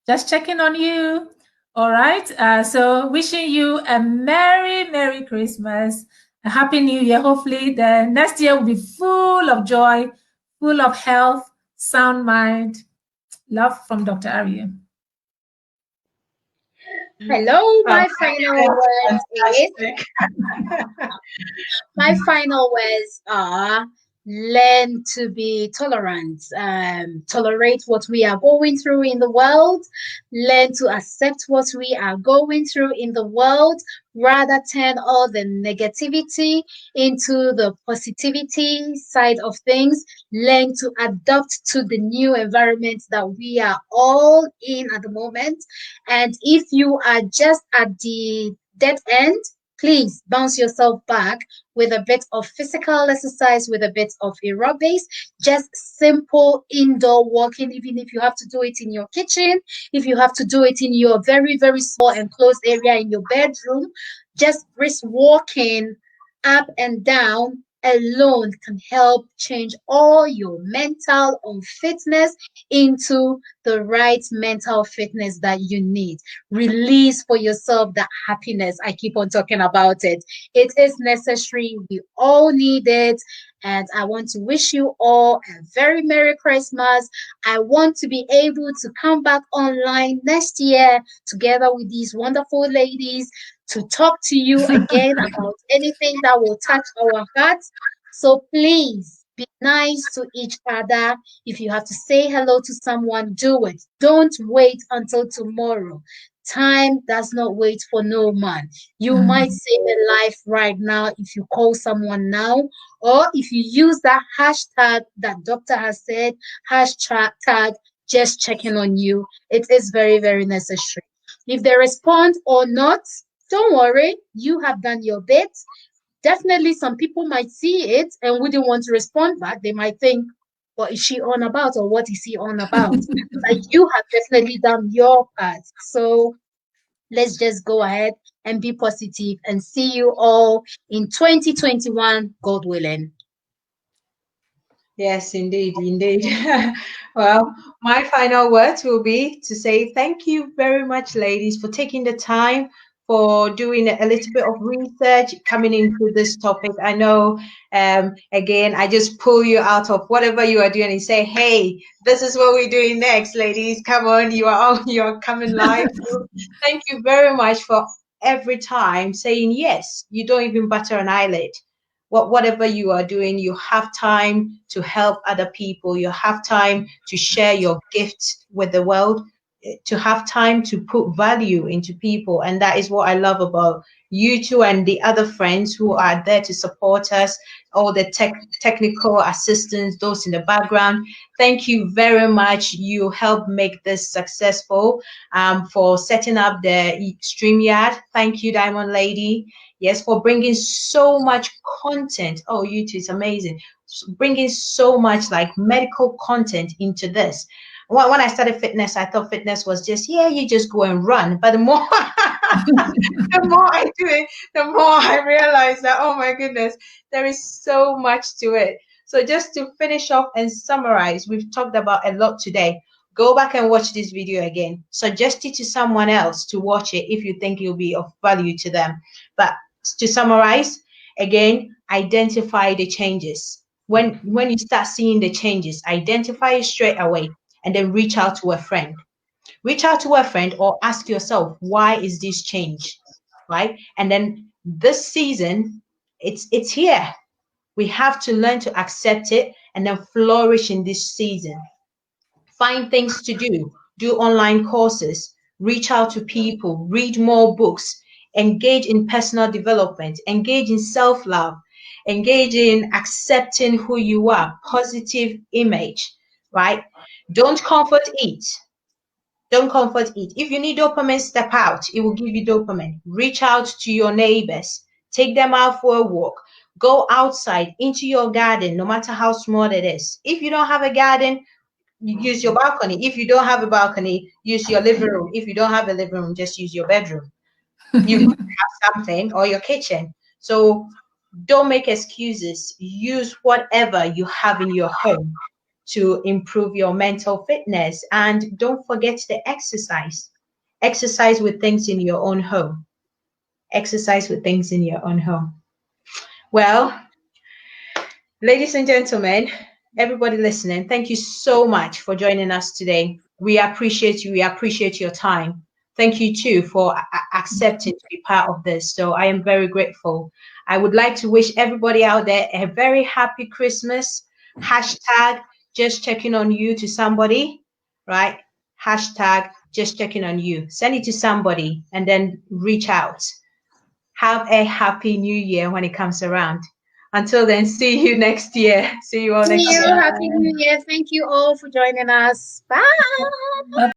just checking on you. All right. So wishing you a Merry Christmas. A Happy New Year. Hopefully the next year will be full of joy, full of health, sound mind. Love from Dr. Arya. Hello, Oh, is fantastic. my final words are learn to be tolerant, tolerate what we are going through in the world, learn to accept what we are going through in the world, rather turn all the negativity into the positivity side of things, learn to adapt to the new environment that we are all in at the moment. And if you are just at the dead end, please bounce yourself back with a bit of physical exercise, with a bit of aerobics, just simple indoor walking, even if you have to do it in your kitchen, if you have to do it in your very, very small enclosed area in your bedroom, just brisk walking up and down alone can help change all your mental unfitness into the right mental fitness that you need. Release for yourself that happiness. I keep on talking about it. It is necessary. We all need it. And I want to wish you all a very Merry Christmas. I want to be able to come back online next year together with these wonderful ladies to talk to you again about anything that will touch our hearts. So please be nice to each other. If you have to say hello to someone, do it. Don't wait until tomorrow. Time does not wait for no man. You might save a life right now if you call someone now, or if you use that hashtag that doctor has said, hashtag just checking on you. It is very, very necessary. If they respond or not, don't worry, you have done your bit. Definitely, some people might see it and wouldn't want to respond back. They might think, what is she on about or what is he on about? But you have definitely done your part. So let's just go ahead and be positive and see you all in 2021, God willing. Yes, indeed, indeed. Well, my final words will be to say thank you very much, ladies, for taking the time, for doing a little bit of research, coming into this topic. I know, again, I just pull you out of whatever you are doing and say, hey, this is what we're doing next, ladies. Come on, you are coming live. So thank you very much for every time saying yes. You don't even butter an eyelid. Whatever you are doing, you have time to help other people. You have time to share your gifts with the world, to have time to put value into people. And that is what I love about you two and the other friends who are there to support us, all the technical assistants, those in the background. Thank you very much. You helped make this successful, for setting up the StreamYard. Thank you, Diamond Lady. Yes, for bringing so much content. Oh, YouTube is amazing. Bringing so much like medical content into this. When I started fitness, I thought fitness was just, yeah, you just go and run. But the more the more I do it, the more I realize that, oh my goodness, there is so much to it. So just to finish off and summarize, we've talked about a lot today. Go back and watch this video again. Suggest it to someone else to watch it if you think it'll be of value to them. But to summarize, again, identify the changes. When you start seeing the changes, identify it straight away and then reach out to a friend. Reach out to a friend or ask yourself, why is this change? Right? And then this season, it's here. We have to learn to accept it and then flourish in this season. Find things to do online courses, reach out to people, read more books, engage in personal development, engage in self love, engage in accepting who you are, positive image, right? Don't comfort eat. Don't comfort eat. If you need dopamine, step out. It will give you dopamine. Reach out to your neighbors. Take them out for a walk. Go outside into your garden, no matter how small it is. If you don't have a garden, use your balcony. If you don't have a balcony, use your living room. If you don't have a living room, just use your bedroom. You have something or your kitchen. So don't make excuses. Use whatever you have in your home to improve your mental fitness. And don't forget the exercise. Exercise with things in your own home. Exercise with things in your own home. Well, ladies and gentlemen, everybody listening, thank you so much for joining us today. We appreciate you. We appreciate your time. thank you too for accepting to be part of this. So I am very grateful. I would like to wish everybody out there a very happy Christmas. Hashtag just checking on you to somebody, right? Hashtag just checking on you. Send it to somebody and then reach out. Have a happy new year when it comes around. Until then, see you next year. See you all See next you. year. Happy New Year. Thank you all for joining us. Bye.